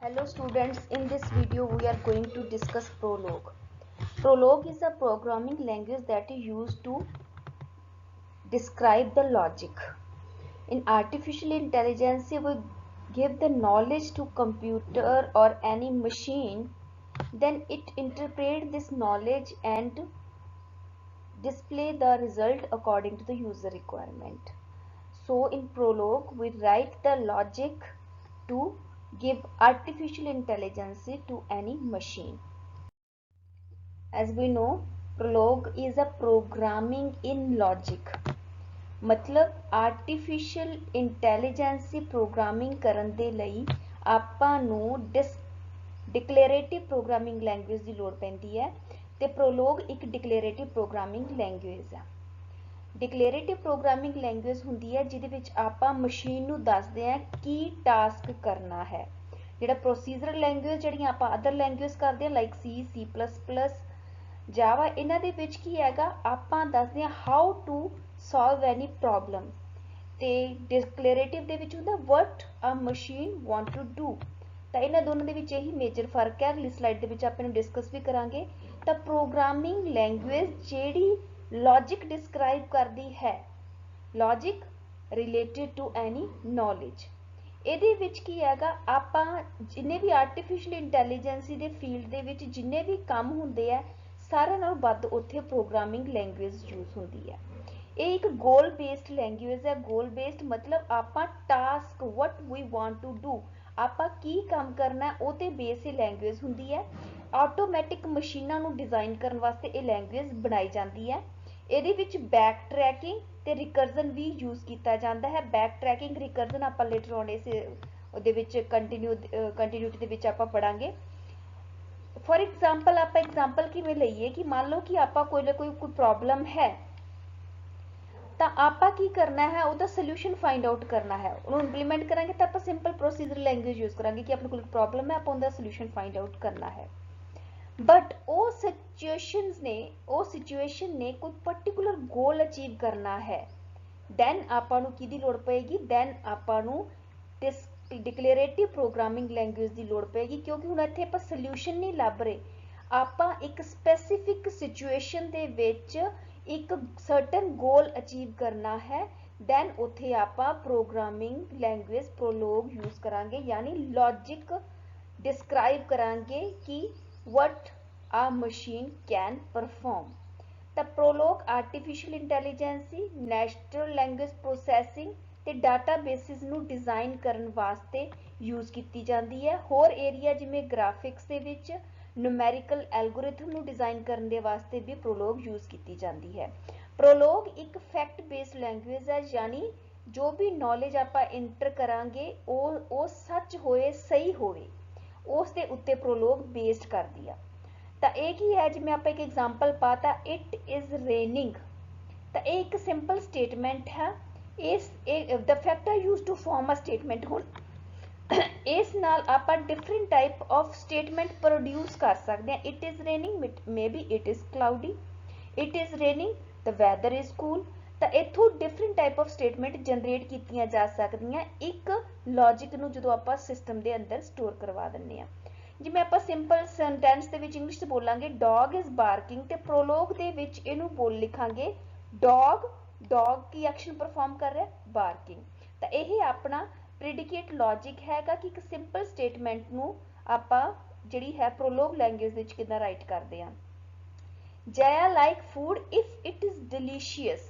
Hello students, in this video we are going to discuss Prolog. Prolog is a programming language that is used to describe the logic. In artificial intelligence, we give the knowledge to computer or any machine, then it interprets this knowledge and display the result according to the user requirement. So in Prolog, we write the logic to give artificial intelligence to any machine. As we know, Prolog is a programming in logic. मतलब artificial intelligence programming ਕਰਨ ਦੇ ਲਈ ਆਪਾਂ ਨੂੰ ਡਿਕਲੇਰੇਟਿਵ programming language ਦੀ ਲੋੜ ਪੈਂਦੀ ਹੈ ਤੇ ਪ੍ਰੋਲੋਗ ਇੱਕ ਡਿਕਲੇਰੇਟਿਵ ਪ੍ਰੋਗਰਾਮਿੰਗ ਲੈਂਗੁਏਜ ਆ। ਡਿਕਲੇਰੇਟਿਵ ਪ੍ਰੋਗਰਾਮਿੰਗ ਲੈਂਗੁਏਜ ਹੁੰਦੀ ਹੈ ਜਿਹਦੇ ਵਿੱਚ ਆਪਾਂ ਮਸ਼ੀਨ ਨੂੰ ਦੱਸਦੇ ਹਾਂ ਕੀ ਟਾਸਕ ਕਰਨਾ ਹੈ। ਜਿਹੜਾ ਪ੍ਰੋਸੀਜਰਲ ਲੈਂਗੁਏਜ ਜਿਹੜੀਆਂ ਆਪਾਂ ਅਦਰ ਲੈਂਗੁਏਜ ਕਰਦੇ ਹਾਂ ਲਾਈਕ C++, ਜਾਵਾ, ਇਹਨਾਂ ਦੇ ਵਿੱਚ ਕੀ ਹੈਗਾ ਆਪਾਂ ਦੱਸਦੇ ਹਾਂ how to solve any problem ਤੇ ਡਿਕਲੇਰੇਟਿਵ ਦੇ ਵਿੱਚ ਹੁੰਦਾ what a machine want to do. ਤਾਂ ਇਹਨਾਂ ਦੋਨਾਂ ਦੇ ਵਿੱਚ ਇਹੀ ਮੇਜਰ ਫਰਕ ਹੈ। ਅਗਲੀ ਸਲਾਈਡ ਦੇ ਵਿੱਚ ਆਪਾਂ ਇਹਨੂੰ ਡਿਸਕਸ ਵੀ ਕਰਾਂਗੇ। ਤਾਂ ਪ੍ਰੋਗਰਾਮਿੰਗ ਲੈਂਗੁਏਜ ਜਿਹੜੀ ਲੌਜਿਕ ਡਿਸਕ੍ਰਾਈਬ ਕਰਦੀ ਹੈ, logic related to any knowledge. ਇਹਦੇ ਵਿੱਚ ਕੀ ਹੈਗਾ ਆਪਾਂ ਜਿੰਨੇ ਵੀ ਆਰਟੀਫਿਸ਼ੀਅਲ ਇੰਟੈਲੀਜੈਂਸੀ ਦੇ ਫੀਲਡ ਦੇ ਵਿੱਚ ਜਿੰਨੇ ਵੀ ਕੰਮ ਹੁੰਦੇ ਆ ਸਾਰਿਆਂ ਨਾਲੋਂ ਵੱਧ ਉੱਥੇ ਪ੍ਰੋਗਰਾਮਿੰਗ ਲੈਂਗੁਏਜ ਯੂਜ਼ ਹੁੰਦੀ ਹੈ। ਇਹ ਇੱਕ ਗੋਲ ਬੇਸਡ ਲੈਂਗੁਏਜ ਹੈ। ਗੋਲ ਬੇਸਡ ਮਤਲਬ ਆਪਾਂ task what we want to do, ਆਪਾਂ ਕੀ ਕੰਮ ਕਰਨਾ ਉਹ ਤੇ ਬੇਸ ਇਹ ਲੈਂਗੁਏਜ ਹੁੰਦੀ ਹੈ। ਆਟੋਮੈਟਿਕ ਮਸ਼ੀਨਾਂ ਨੂੰ ਡਿਜ਼ਾਈਨ ਕਰਨ ਵਾਸਤੇ ਇਹ ਲੈਂਗੁਏਜ ਬਣਾਈ ਜਾਂਦੀ ਹੈ। ਇਹਦੇ ਵਿੱਚ ਬੈਕ ਟਰੈਕਿੰਗ ਤੇ ਰਿਕਰਜ਼ਨ ਵੀ ਯੂਜ਼ ਕੀਤਾ ਜਾਂਦਾ ਹੈ। ਬੈਕ ਟਰੈਕਿੰਗ ਰਿਕਰਜ਼ਨ ਆਪਾਂ ਲੇਟਰ ਆਨ ਇਸ ਉਹਦੇ ਵਿੱਚ ਕੰਟੀਨਿਊਟੀ ਦੇ ਵਿੱਚ ਆਪਾਂ ਪੜਾਂਗੇ। ਫॉर एग्जाम्पल आप एग्जाम्पल किमें लईए कि मान लो कि आप कोई प्रॉब्लम है तो आप की करना है ਉਹਦਾ ਸੋਲੂਸ਼ਨ फाइंड आउट करना है। ਉਹਨੂੰ ਇੰਪਲੀਮੈਂਟ ਕਰਾਂਗੇ ਤਾਂ ਆਪਾਂ ਸਿੰਪਲ ਪ੍ਰੋਸੀਜਰ ਲੈਂਗੁਏਜ ਯੂਜ਼ ਕਰਾਂਗੇ ਕਿ ਆਪਣੇ ਕੋਲ ਪ੍ਰੋਬਲਮ ਹੈ ਆਪਾਂ ਉਹਦਾ ਸੋਲੂਸ਼ਨ फाइंड आउट ਕਰਨਾ ਹੈ। ਬਟ ਉਹ ਸਿਚੁਏਸ਼ਨ ਨੇ ਕੋਈ ਪਾਰਟਿਕੂਲਰ ਗੋਲ ਅਚੀਵ ਕਰਨਾ ਹੈ, ਦੈਨ ਆਪਾਂ ਨੂੰ ਕਿਹਦੀ ਲੋੜ ਪਏਗੀ, ਦੈਨ ਆਪਾਂ ਨੂੰ ਡਿਕਲੇਰੇਟਿਵ ਪ੍ਰੋਗਰਾਮਿੰਗ ਲੈਂਗੁਏਜ ਦੀ ਲੋੜ ਪਏਗੀ। ਕਿਉਂਕਿ ਹੁਣ ਇੱਥੇ ਆਪਾਂ ਸੋਲੂਸ਼ਨ ਨਹੀਂ ਲੱਭ ਰਹੇ, ਆਪਾਂ ਇੱਕ ਸਪੈਸੀਫਿਕ ਸਿਚੁਏਸ਼ਨ ਦੇ ਵਿੱਚ ਇੱਕ ਸਰਟਨ ਗੋਲ ਅਚੀਵ ਕਰਨਾ ਹੈ, ਦੈਨ ਉੱਥੇ ਆਪਾਂ ਪ੍ਰੋਗਰਾਮਿੰਗ ਲੈਂਗੁਏਜ ਪ੍ਰੋਲੋਗ ਯੂਜ਼ ਕਰਾਂਗੇ, ਯਾਨੀ ਲੌਜਿਕ ਡਿਸਕ੍ਰਾਈਬ ਕਰਾਂਗੇ ਕਿ what a machine can perform। ਤਾਂ Prolog artificial intelligence, natural language processing ਤੇ ਡਾਟਾਬੇਸਿਸ ਨੂੰ ਡਿਜ਼ਾਈਨ ਕਰਨ ਵਾਸਤੇ ਯੂਜ਼ ਕੀਤੀ ਜਾਂਦੀ ਹੈ। ਹੋਰ ਏਰੀਆ ਜਿਵੇਂ ਗ੍ਰਾਫਿਕਸ ਦੇ ਵਿੱਚ ਨੂਮੈਰੀਕਲ ਐਲਗੋਰਿਥਮ ਨੂੰ ਡਿਜ਼ਾਈਨ ਕਰਨ ਦੇ ਵਾਸਤੇ ਵੀ ਪ੍ਰੋਲੋਗ ਯੂਜ਼ ਕੀਤੀ ਜਾਂਦੀ ਹੈ। ਪ੍ਰੋਲੋਗ ਇੱਕ ਫੈਕਟ ਬੇਸਡ ਲੈਂਗੁਏਜ ਹੈ, ਯਾਨੀ ਜੋ ਵੀ ਨੌਲੇਜ ਆਪਾਂ ਇੰਟਰ ਕਰਾਂਗੇ ਉਹ ਸੱਚ ਹੋਏ, ਸਹੀ ਹੋਵੇ, ਉਸ ਦੇ ਉੱਤੇ ਪ੍ਰੋਲੋਗ ਬੇਸਡ ਕਰਦੀ ਆ। ਤਾਂ ਇਹ ਕੀ ਹੈ, ਜਿਵੇਂ ਆਪਾਂ ਇੱਕ ਐਗਜ਼ਾਮਪਲ ਪਾਤਾ ਇਟ ਇਜ਼ ਰੇਨਿੰਗ, ਤਾਂ ਇਹ ਇੱਕ ਸਿੰਪਲ ਸਟੇਟਮੈਂਟ ਹੈ। The fact are use to form a statement. ਹੁਣ ਇਸ ਨਾਲ ਆਪਾਂ different type of statement produce ਕਰ ਸਕਦੇ ਹਾਂ। It is raining, may it is cloudy, it is raining, the weather is cool. ਤਾਂ ਇੱਥੋਂ different type of statement generate ਕੀਤੀਆਂ ਜਾ ਸਕਦੀਆਂ ਇੱਕ ਲੌਜਿਕ ਨੂੰ ਜਦੋਂ ਆਪਾਂ ਸਿਸਟਮ ਦੇ ਅੰਦਰ ਸਟੋਰ ਕਰਵਾ ਦਿੰਦੇ ਹਾਂ। ਜਿਵੇਂ ਆਪਾਂ ਸਿੰਪਲ ਸੈਂਟੈਂਸ ਦੇ ਵਿੱਚ ਇੰਗਲਿਸ਼ 'ਚ ਬੋਲਾਂਗੇ ਡੌਗ ਇਜ਼ ਬਾਰਕਿੰਗ, ਤੇ ਪ੍ਰੋਲੋਗ ਦੇ ਵਿੱਚ ਇਹਨੂੰ ਲਿਖਾਂਗੇ ਡੌਗ ਕੀ ਐਕਸ਼ਨ ਪਰਫਾਰਮ ਕਰ ਰਿਹਾ, ਬਾਰਕਿੰਗ। ਤਾਂ ਇਹ ਆਪਣਾ ਪ੍ਰੀਡਿਕੇਟ ਲੌਜਿਕ ਹੈਗਾ ਕਿ ਇੱਕ ਸਿੰਪਲ ਸਟੇਟਮੈਂਟ ਨੂੰ ਆਪਾਂ ਜਿਹੜੀ ਹੈ ਪ੍ਰੋਲੋਗ ਲੈਂਗੁਏਜ ਵਿੱਚ ਕਿੱਦਾਂ ਰਾਈਟ ਕਰਦੇ ਹਾਂ। Jaya like food if it is delicious,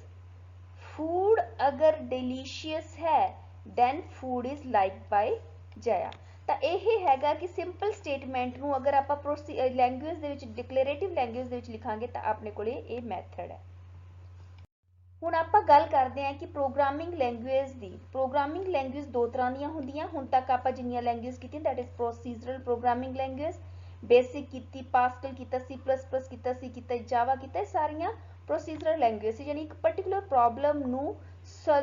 food ਅਗਰ ਡਿਲੀਸ਼ੀਅਸ ਹੈ then food is like by Jaya. ਤਾਂ ਇਹ ਹੈਗਾ ਕਿ ਸਿੰਪਲ ਸਟੇਟਮੈਂਟ ਨੂੰ ਅਗਰ ਆਪਾਂ ਲੈਂਗੁਏਜ ਦੇ ਵਿੱਚ ਡਿਕਲੇਰੇਟਿਵ ਲੈਂਗੁਏਜ ਦੇ ਵਿੱਚ ਲਿਖਾਂਗੇ ਤਾਂ ਆਪਣੇ ਕੋਲੇ ਇਹ ਮੈਥਡ ਹੈ। ਹੁਣ ਆਪਾਂ ਗੱਲ ਕਰਦੇ ਹਾਂ ਕਿ ਪ੍ਰੋਗਰਾਮਿੰਗ ਲੈਂਗੁਏਜ ਦੀ। ਪ੍ਰੋਗਰਾਮਿੰਗ ਲੈਂਗੁਏਜ ਦੋ ਤਰ੍ਹਾਂ ਦੀਆਂ ਹੁੰਦੀਆਂ। ਹੁਣ ਤੱਕ ਆਪਾਂ ਜਿੰਨੀਆਂ ਲੈਂਗੁਏਜ ਕੀਤੀਆਂ, that is procedural programming language, basic ਕੀਤੀ, ਪਾਸਕਲ ਕੀਤਾ, C++ ਕੀਤਾ, ਸੀ ਕੀਤਾ, ਜਾਵਾ ਕੀਤਾ, ਇਹ ਸਾਰੀਆਂ ਪ੍ਰੋਸੀਜਰਲ ਲੈਂਗੁਏਜ ਸੀ, ਯਾਨੀ ਇੱਕ ਪਰਟੀਕੂਲਰ ਪ੍ਰੋਬਲਮ ਨੂੰ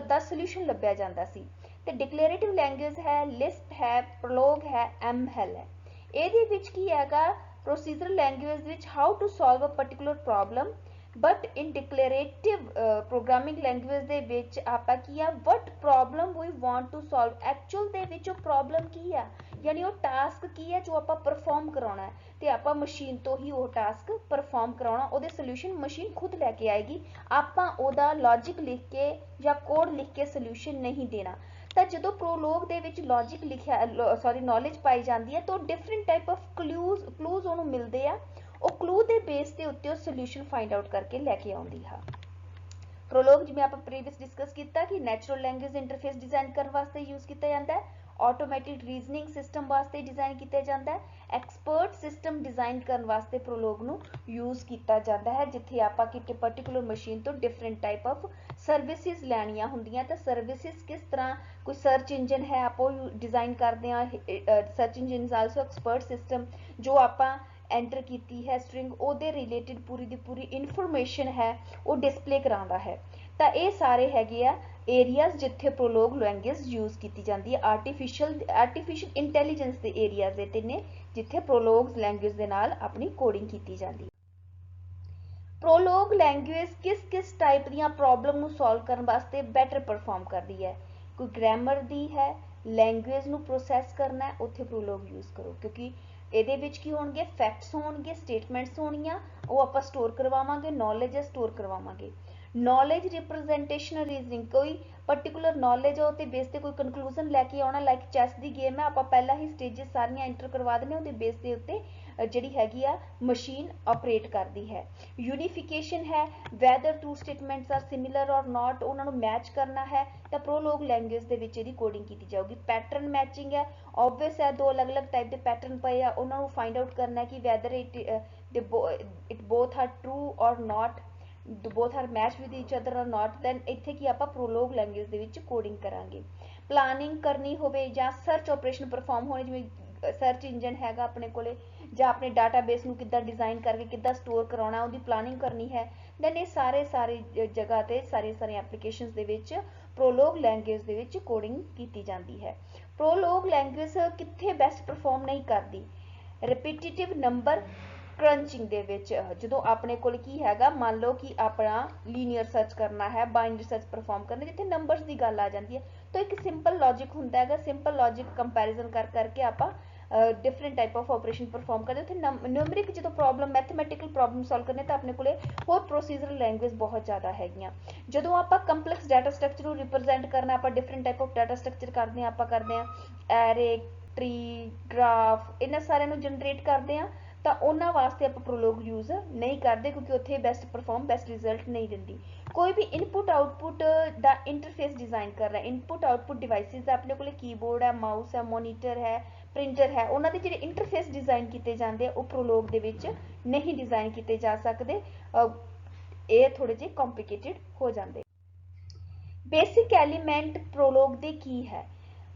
ਦਾ ਸੋਲੂਸ਼ਨ ਲੱਭਿਆ ਜਾਂਦਾ ਸੀ। ਤੇ ਡਿਕਲੇਰੇਟਿਵ ਲੈਂਗੁਏਜ ਹੈ, ਲਿਸਪ ਹੈ, ਪ੍ਰੋਲੋਗ ਹੈ, ML ਹੈ। ਇਹਦੇ ਵਿੱਚ ਕੀ ਹੈਗਾ, ਪ੍ਰੋਸੀਜਰਲ ਲੈਂਗੁਏਜ ਵਿੱਚ how to solve a particular problem, but in declarative programming language ਦੇ ਵਿੱਚ ਆਪਾਂ ਕੀ ਆ what problem we want to solve, actual ਦੇ ਵਿੱਚ ਉਹ ਪ੍ਰੋਬਲਮ ਕੀ ਆ, यानी वो टास्क की है जो आप परफॉर्म कराना है, तो आप मशीन तो ही वो टास्क परफॉर्म कराना, ਉਹਦੇ सोल्यूशन मशीन खुद लैके आएगी, ਆਪਾਂ ਉਹਦਾ लॉजिक लिख के या कोड लिख के सोल्यूशन नहीं देना। ਤਾਂ ਜਦੋਂ ਪ੍ਰੋਲੋਗ ਦੇ ਵਿੱਚ ਲੌਜਿਕ ਲਿਖਿਆ ਨੌਲੇਜ ਪਾਈ ਜਾਂਦੀ ਹੈ ਤਾਂ ਡਿਫਰੈਂਟ ਟਾਈਪ ਆਫ ਕਲੂਜ਼ ਉਹਨੂੰ ਮਿਲਦੇ ਆ, ਉਹ ਕਲੂ ਦੇ ਬੇਸ ਦੇ ਉੱਤੇ ਉਹ ਸੋਲੂਸ਼ਨ ਫਾਈਂਡ ਆਊਟ ਕਰਕੇ ਲੈ ਕੇ ਆਉਂਦੀ ਹੈ। ਪ੍ਰੋਲੋਗ ਜਿਵੇਂ ਆਪਾਂ ਪ੍ਰੀਵੀਅਸ ਡਿਸਕਸ ਕੀਤਾ ਕਿ ਨੈਚੁਰਲ ਲੈਂਗੁਏਜ ਇੰਟਰਫੇਸ ਡਿਜ਼ਾਈਨ ਕਰਨ ਵਾਸਤੇ ਯੂਜ਼ ਕੀਤਾ ਜਾਂਦਾ ਹੈ, ਆਟੋਮੈਟਿਕ ਰੀਜ਼ਨਿੰਗ ਸਿਸਟਮ ਵਾਸਤੇ ਡਿਜ਼ਾਈਨ ਕੀਤਾ ਜਾਂਦਾ ਹੈ, ਐਕਸਪਰਟ ਸਿਸਟਮ ਡਿਜ਼ਾਈਨ ਕਰਨ ਵਾਸਤੇ ਪ੍ਰੋਲੋਗ ਨੂੰ ਯੂਜ਼ ਕੀਤਾ ਜਾਂਦਾ ਹੈ, ਜਿੱਥੇ ਆਪਾਂ ਕਿਤੇ ਪਰਟੀਕੂਲਰ ਮਸ਼ੀਨ ਤੋਂ ਡਿਫਰੈਂਟ ਟਾਈਪ ਆਫ ਸਰਵਿਸਿਜ਼ ਲੈਣੀਆਂ ਹੁੰਦੀਆਂ ਤਾਂ ਸਰਵਿਸਿਜ਼ ਕਿਸ ਤਰ੍ਹਾਂ, ਕੋਈ ਸਰਚ ਇੰਜਨ ਹੈ ਆਪਾਂ ਉਹ ਡਿਜ਼ਾਈਨ ਕਰਦੇ ਹਾਂ, search engine is also expert system, ਜੋ ਆਪਾਂ ਐਂਟਰ ਕੀਤੀ ਹੈ ਸਟ੍ਰਿੰਗ ਉਹਦੇ ਰਿਲੇਟਿਡ ਪੂਰੀ ਦੀ ਪੂਰੀ ਇਨਫੋਰਮੇਸ਼ਨ ਹੈ ਉਹ ਡਿਸਪਲੇ ਕਰਾਉਂਦਾ ਹੈ। ਤਾਂ ਇਹ ਸਾਰੇ ਹੈਗੇ ਆ ਏਰੀਆਜ਼ ਜਿੱਥੇ ਪ੍ਰੋਲੋਗ ਲੈਂਗੁਏਜ ਯੂਜ਼ ਕੀਤੀ ਜਾਂਦੀ ਹੈ, ਆਰਟੀਫਿਸ਼ੀਅਲ ਇੰਟੈਲੀਜੈਂਸ ਦੇ ਏਰੀਆਜ਼ ਦੇ ਤਿੰਨੇ ਜਿੱਥੇ ਪ੍ਰੋਲੋਗ ਲੈਂਗੁਏਜ ਦੇ ਨਾਲ ਆਪਣੀ ਕੋਡਿੰਗ ਕੀਤੀ ਜਾਂਦੀ ਹੈ। ਪ੍ਰੋਲੋਗ ਲੈਂਗੁਏਜ ਕਿਸ ਟਾਈਪ ਦੀਆਂ ਪ੍ਰੋਬਲਮ ਨੂੰ ਸੋਲਵ ਕਰਨ ਵਾਸਤੇ ਬੈਟਰ ਪਰਫਾਰਮ ਕਰਦੀ ਹੈ, ਕੋਈ ਗ੍ਰਾਮਰ ਦੀ ਹੈ, ਲੈਂਗੁਏਜ ਨੂੰ ਪ੍ਰੋਸੈਸ ਕਰਨਾ ਹੈ, ਉੱਥੇ ਪ੍ਰੋਲੋਗ ਯੂਜ਼ ਕਰੋ, ਕਿਉਂਕਿ ਇਹਦੇ ਵਿੱਚ ਕੀ ਹੋਣਗੇ, ਫੈਕਟਸ ਹੋਣਗੇ, ਸਟੇਟਮੈਂਟਸ ਹੋਣੀਆਂ, ਉਹ ਆਪਾਂ ਸਟੋਰ ਕਰਵਾਵਾਂਗੇ, ਨੌਲੇਜ ਸਟੋਰ ਕਰਵਾਵਾਂਗੇ। ਨੌਲੇਜ ਰਿਪਰੈਜ਼ੈਂਟੇਸ਼ਨ ਰੀਜ਼ਨਿੰਗ, ਕੋਈ ਪਰਟੀਕੂਲਰ ਨੌਲੇਜ ਆ ਉਹਦੇ ਬੇਸ ਤੇ ਕੋਈ ਕਨਕਲੂਜਨ ਲੈ ਕੇ ਆਉਣਾ, ਲਾਈਕ ਚੈਸ ਦੀ ਗੇਮ ਹੈ, ਆਪਾਂ ਪਹਿਲਾਂ ਹੀ ਸਟੇजेस ਸਾਰੀਆਂ ਐਂਟਰ ਕਰਵਾ ਦਿੰਦੇ, ਉਹਦੇ ਬੇਸ ਦੇ ਉੱਤੇ ਜਿਹੜੀ ਹੈਗੀ ਆ ਮਸ਼ੀਨ ਆਪਰੇਟ ਕਰਦੀ ਹੈ। ਯੂਨੀਫਿਕੇਸ਼ਨ ਹੈ, whether two statements are similar or not, ਉਹਨਾਂ ਨੂੰ ਮੈਚ ਕਰਨਾ ਹੈ ਤਾਂ ਪ੍ਰੋਲੋਗ ਲੈਂਗੁਏਜ ਦੇ ਵਿੱਚ ਇਹਦੀ ਕੋਡਿੰਗ ਕੀਤੀ ਜਾਊਗੀ। ਪੈਟਰਨ ਮੈਚਿੰਗ ਹੈ, ਆਬਵੀਅਸ ਹੈ, ਦੋ ਅਲੱਗ-ਅਲੱਗ ਟਾਈਪ ਦੇ ਪੈਟਰਨ ਪਏ ਆ, ਉਹਨਾਂ ਨੂੰ ਫਾਈਂਡ ਆਊਟ ਕਰਨਾ ਕਿ whether it both are true ਔਰ ਨਾਟ, both are match with each other or not, then ਇੱਥੇ ਕੀ ਆਪਾਂ ਪ੍ਰੋਲੋਗ ਲੈਂਗੁਏਜ ਦੇ ਵਿੱਚ ਕੋਡਿੰਗ ਕਰਾਂਗੇ। ਪਲਾਨਿੰਗ ਕਰਨੀ ਹੋਵੇ ਜਾਂ ਸਰਚ ਆਪਰੇਸ਼ਨ ਪਰਫਾਰਮ ਹੋਣੇ, ਜਿਵੇਂ ਸਰਚ ਇੰਜਨ ਹੈਗਾ ਆਪਣੇ ਕੋਲੇ, ਜਾਂ ਆਪਣੇ ਡਾਟਾਬੇਸ ਨੂੰ ਕਿੱਦਾਂ ਡਿਜ਼ਾਈਨ ਕਰਕੇ ਕਿੱਦਾਂ ਸਟੋਰ ਕਰਾਉਣਾ ਉਹਦੀ ਪਲਾਨਿੰਗ ਕਰਨੀ ਹੈ, ਦੈਨ ਇਹ ਸਾਰੇ ਜਗ੍ਹਾ ਤੇ ਸਾਰੀਆਂ ਐਪਲੀਕੇਸ਼ਨਸ ਦੇ ਵਿੱਚ ਪ੍ਰੋਲੋਗ ਲੈਂਗੁਏਜ ਦੇ ਵਿੱਚ ਕੋਡਿੰਗ ਕੀਤੀ ਜਾਂਦੀ ਹੈ। ਪ੍ਰੋਲੋਗ ਲੈਂਗੁਏਜ ਕਿੱਥੇ ਬੈਸਟ ਪਰਫਾਰਮ ਨਹੀਂ ਕਰਦੀ, ਰਿਪੀਟੀਟਿਵ ਨੰਬਰ crunching ਦੇ ਵਿੱਚ, ਜਦੋਂ ਆਪਣੇ ਕੋਲ ਕੀ ਹੈਗਾ, ਮੰਨ ਲਓ ਕਿ ਆਪਣਾ ਲੀਨੀਅਰ ਸਰਚ ਕਰਨਾ ਹੈ, ਬਾਈਨਰੀ ਸਰਚ ਪਰਫਾਰਮ ਕਰਨਾ, ਜਿੱਥੇ ਨੰਬਰਸ ਦੀ ਗੱਲ ਆ ਜਾਂਦੀ ਹੈ, ਤਾਂ ਇੱਕ ਸਿੰਪਲ ਲੌਜਿਕ ਹੁੰਦਾ ਹੈਗਾ, ਸਿੰਪਲ ਲੌਜਿਕ ਕੰਪੈਰੀਜ਼ਨ ਕਰਕੇ ਆਪਾਂ different type of operation perform करते उत्थे न्यूमरिक जो प्रॉब्लम मैथमेटिकल प्रॉब्लम सॉल्व करने तो अपने को होर प्रोसीजरल लैंग्वेज बहुत ज़्यादा हैगियां। जो आप कंपलैक्स डाटा स्ट्रक्चर रिप्रजेंट करना, आप different type of data structure करते हैं एरे, ट्री, ग्राफ, इन्होंने सारे जनरेट करते हैं, तो उन्होंने वास्ते आप प्रोलोग यूज नहीं करते क्योंकि उत्थे बेस्ट रिजल्ट नहीं दिंदी। कोई भी इनपुट आउटपुट का इंटरफेस डिजाइन कर रहा है, इनपुट आउटपुट डिवाइसिस अपने को कीबोर्ड है, माउस है, मोनीटर है, प्रिंटर है, उन्होंने जो इंटरफेस डिजाइन किए जाते हैं प्रोलोग दे विच नहीं डिजाइन किए जा सकते, ये थोड़े जे कॉम्प्लिकेटेड हो जाते। बेसिक एलीमेंट प्रोलोग दे की है,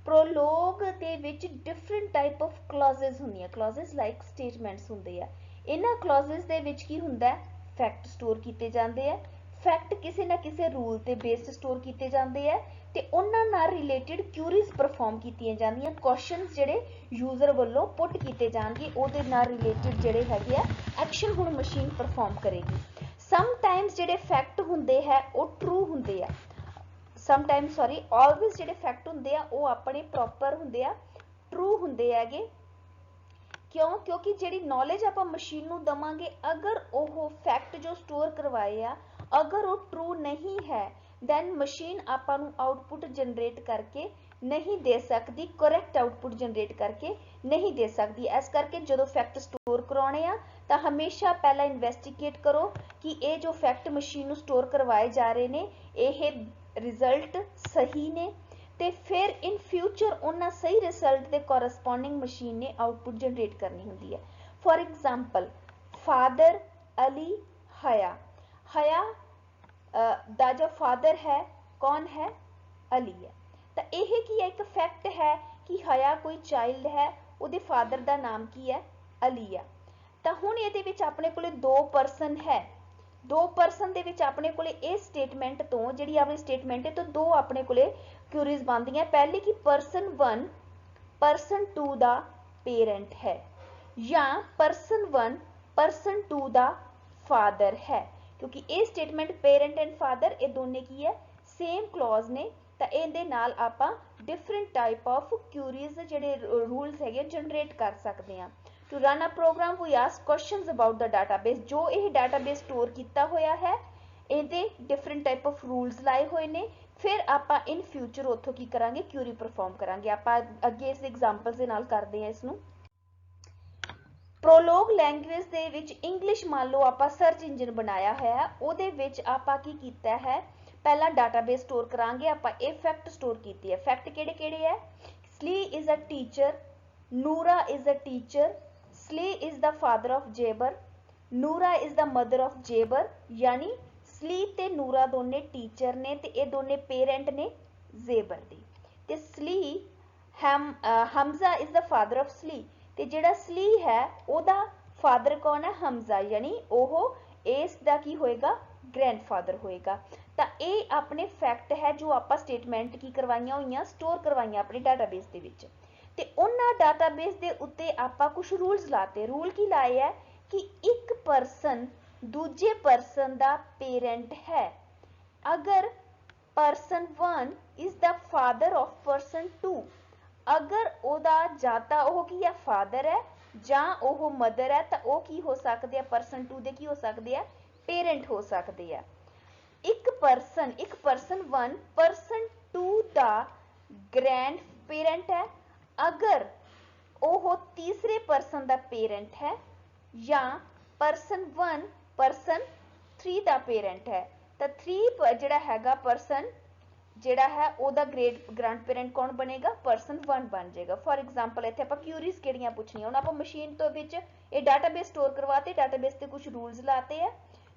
prologue they which different type of clauses होंगे, क्लॉजेस लाइक स्टेटमेंट्स होंगे हैं, इन्हां क्लॉजेस दे विच की हुंदा है, फैक्ट स्टोर किए जाते हैं, फैक्ट किसी ना किसी रूल ते बेस्ड स्टोर किए जाते हैं, ते उन्हां नाल रिलेटेड क्यूरीज परफॉर्म कीतियां जांदियां, क्वेश्चनस जिहड़े यूजर वालों पुट किए जाणगे उहदे नाल रिलेटेड जिहड़े हैगे आ एक्शन हुण मशीन परफॉर्म करेगी। समटाइम्स जिहड़े फैक्ट हुंदे है वो ट्रू हुंदे आ, समटाइम्स सॉरी ऑलवेज जिहड़े फैक्ट हुंदे आ वो अपने प्रॉपर हुंदे आ, ट्रू हुंदे हैगे। क्यों? क्योंकि जिहड़ी नॉलेज आपां मशीन नूं दवांगे, अगर वो फैक्ट जो स्टोर करवाए आ अगर वो ट्रू नहीं है दैन मशीन आपां नूं आउटपुट जनरेट करके नहीं दे सकती, करैक्ट आउटपुट जनरेट करके नहीं दे सकती। इस करके जो फैक्ट स्टोर करवाने आ तो हमेशा पहला इन्वेस्टिगेट करो कि ये जो फैक्ट मशीन नूं स्टोर करवाए जा रहे ने ये रिजल्ट सही ने, ते फिर इन फ्यूचर उन्हां सही रिजल्ट के कोरस्पोंडिंग मशीन ने आउटपुट जनरेट करनी होंदी है। फॉर एग्जाम्पल फादर अली हया, हया दा जो फादर है कौन है, अली है, तो यह की है एक फैक्ट है कि हया कोई चाइल्ड है, उहदे फादर का नाम की है, अली है। तो हुण इहदे विच अपने कोले दो परसन है, दो परसन दे विच अपने कोले इस स्टेटमेंट तो जिहड़ी अपनी स्टेटमेंट है तो दो अपने कोले क्यूरीज बनदियां, पहले कि परसन 1 परसन 2 दा पेरेंट है या परसन 1 परसन 2 दा फादर है, क्योंकि ये स्टेटमेंट पेरेंट एंड फादर ये दोनों की है सेम क्लॉज ने, ਤਾਂ ਇਹਦੇ ਨਾਲ ਆਪਾਂ ਡਿਫਰੈਂਟ ਟਾਈਪ ਆਫ ਕਿਊਰੀਜ਼ ਜਿਹੜੇ ਰੂਲਸ ਹੈਗੇ ਜਨਰੇਟ ਕਰ ਸਕਦੇ ਹਾਂ। To run a program we ask questions about the database. ਜੋ ਇਹ ਡਾਟਾਬੇਸ ਸਟੋਰ ਕੀਤਾ ਹੋਇਆ ਹੈ ਇਹਦੇ ਡਿਫਰੈਂਟ ਟਾਈਪ ਆਫ ਰੂਲਸ ਲਾਏ ਹੋਏ ਨੇ। ਫਿਰ ਆਪਾਂ ਇਨ ਫਿਊਚਰ ਉੱਥੋਂ ਕੀ ਕਰਾਂਗੇ, ਕਿਊਰੀ ਪਰਫਾਰਮ ਕਰਾਂਗੇ। ਆਪਾਂ ਅੱਗੇ ਇਸ ਐਗਜ਼ਾਮਪਲ ਦੇ ਨਾਲ ਕਰਦੇ ਹਾਂ ਇਸ ਨੂੰ। ਪ੍ਰੋਲੋਗ ਲੈਂਗੁਏਜ ਦੇ ਵਿੱਚ ਇੰਗਲਿਸ਼ ਮੰਨ ਲਓ ਆਪਾਂ ਸਰਚ ਇੰਜਨ ਬਣਾਇਆ ਹੋਇਆ, ਉਹਦੇ ਵਿੱਚ ਆਪਾਂ ਕੀ ਕੀਤਾ ਹੈ, ਪਹਿਲਾਂ ਡਾਟਾਬੇਸ ਸਟੋਰ ਕਰਾਂਗੇ। ਆਪਾਂ ਇਹ ਫੈਕਟ ਸਟੋਰ ਕੀਤੀ ਹੈ। ਫੈਕਟ ਕਿਹੜੇ ਕਿਹੜੇ ਹੈ? Sali is a teacher, Noora is a teacher, Sali is the father of Zubair, Noora is the mother of Zubair. ਯਾਨੀ ਸਲੀ ਤੇ ਨੂਰਾ ਦੋਨੇ ਟੀਚਰ ਨੇ ਤੇ ਇਹ ਦੋਨੇ ਪੇਰੈਂਟ ਨੇ ਜ਼ੇਬਰ ਦੀ। ਤੇ Sali Hamza is the father of Sali, ਤੇ ਜਿਹੜਾ ਸਲੀ ਹੈ ਉਹਦਾ ਫਾਦਰ ਕੌਣ ਹੈ? ਹਮਜ਼ਾ, ਯਾਨੀ ਉਹ ਇਸ ਦਾ ਕੀ ਹੋਏਗਾ? ਗ੍ਰੈਂਡਫਾਦਰ ਹੋਏਗਾ। ਤਾਂ ਇਹ ਆਪਣੇ ਫੈਕਟ ਹੈ ਜੋ ਆਪਾਂ ਸਟੇਟਮੈਂਟ ਕੀ ਕਰਵਾਈਆਂ ਹੋਈਆਂ, ਸਟੋਰ ਕਰਵਾਈਆਂ ਆਪਣੇ ਡਾਟਾਬੇਸ ਦੇ ਵਿੱਚ। ਤੇ ਉਹਨਾਂ ਡਾਟਾਬੇਸ ਦੇ ਉੱਤੇ ਆਪਾਂ ਕੁਝ ਰੂਲਸ ਲਾਤੇ। ਰੂਲ ਕੀ ਲਾਏ ਹੈ ਕਿ ਇੱਕ ਪਰਸਨ ਦੂਜੇ ਪਰਸਨ ਦਾ ਪੇਰੈਂਟ ਹੈ ਅਗਰ person 1 is the father of person 2। ਅਗਰ ਉਹਦਾ ਜਾਂ ਤਾਂ ਉਹ ਕੀ ਹੈ, ਫਾਦਰ ਹੈ, ਜਾਂ ਉਹ ਮਦਰ ਹੈ, ਤਾਂ ਉਹ ਕੀ ਹੋ ਸਕਦੇ ਆ, ਪਰਸਨ 2 ਦੇ ਕੀ ਹੋ ਸਕਦੇ ਆ, ਪੇਰੈਂਟ ਹੋ ਸਕਦੇ ਆ। ਇੱਕ ਪਰਸਨ 1 ਪਰਸਨ 2 ਦਾ ਗ੍ਰੈਂਡ ਪੇਰੈਂਟ ਹੈ ਅਗਰ ਉਹ ਤੀਸਰੇ ਪਰਸਨ ਦਾ ਪੇਰੈਂਟ ਹੈ, ਜਾਂ ਪਰਸਨ 1 ਪਰਸਨ 3 ਦਾ ਪੇਰੈਂਟ ਹੈ। ਤਾਂ 3 ਜਿਹੜਾ ਹੈਗਾ ਪਰਸਨ ਜਿਹੜਾ ਹੈ ਉਹਦਾ ਗ੍ਰੈਂਡ ਪੇਰੈਂਟ ਕੌਣ ਬਣੇਗਾ? ਪਰਸਨ 1 ਬਣ ਜਾਏਗਾ। ਫॉर एग्जांपल ਇੱਥੇ ਆਪਾਂ ਕਿਊਰੀਜ਼ ਕਿਹੜੀਆਂ ਪੁੱਛਣੀਆਂ, ਹੁਣ ਆਪਾਂ ਮਸ਼ੀਨ ਤੋਂ ਵਿੱਚ ਇਹ ਡਾਟਾਬੇਸ ਸਟੋਰ ਕਰਵਾਤੇ, ਡਾਟਾਬੇਸ ਤੇ ਕੁਝ ਰੂਲਸ ਲਾਤੇ ਆ।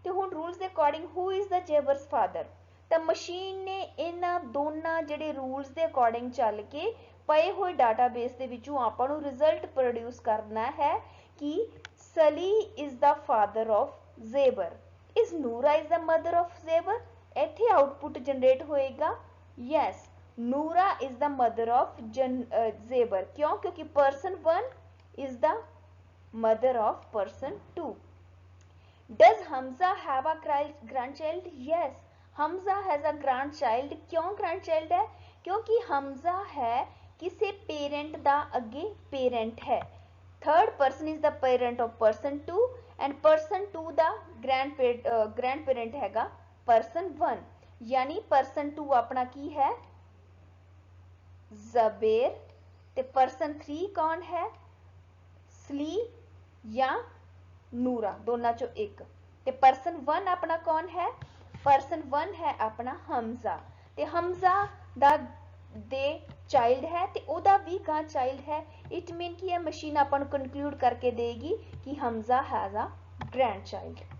ਤੇ ਹੁਣ ਰੂਲਸ ਦੇ according who is the Zubair's father, ਤਾਂ ਮਸ਼ੀਨ ਨੇ ਇਹਨਾਂ ਦੋਨਾਂ ਜਿਹੜੇ ਰੂਲਸ ਦੇ ਅਕੋਰਡਿੰਗ ਚੱਲ ਕੇ ਪਏ ਹੋਏ ਡਾਟਾਬੇਸ ਦੇ ਵਿੱਚੋਂ ਆਪਾਂ ਨੂੰ ਰਿਜ਼ਲਟ ਪ੍ਰੋਡਿਊਸ ਕਰਨਾ ਹੈ ਕਿ Sali is the father of Zubair, is Noora is the mother of Zubair. ਇੱਥੇ ਆਉਟਪੁੱਟ ਜਨਰੇਟ ਹੋਏਗਾ yes, Noora is the mother of zebur। क्यों? क्योंकि person 1 is the mother of person 2। Does Hamza have a grandchild? Yes, Hamza has a grandchild। क्यों grandchild है? क्योंकि Hamza है किसे parent दा अगे पेरेंट है। Third person is the parent of person 2 and person 2 दा ग्रैंड पेरेंट हैगा person 1। यानी पर्सन 2 अपना की है? जबेर। ते पर्सन 3 कौन है? सली या नूरा, दोनों चो एक। ते पर्सन 1 अपना कौन है? पर्सन 1 है अपना हमजा। ते हमजा दा दे चाइल्ड है ते ओदा भी का चाइल्ड है। इट मीन की है मशीन अपन कंक्लूड करके देगी कि Hamza has a grand child.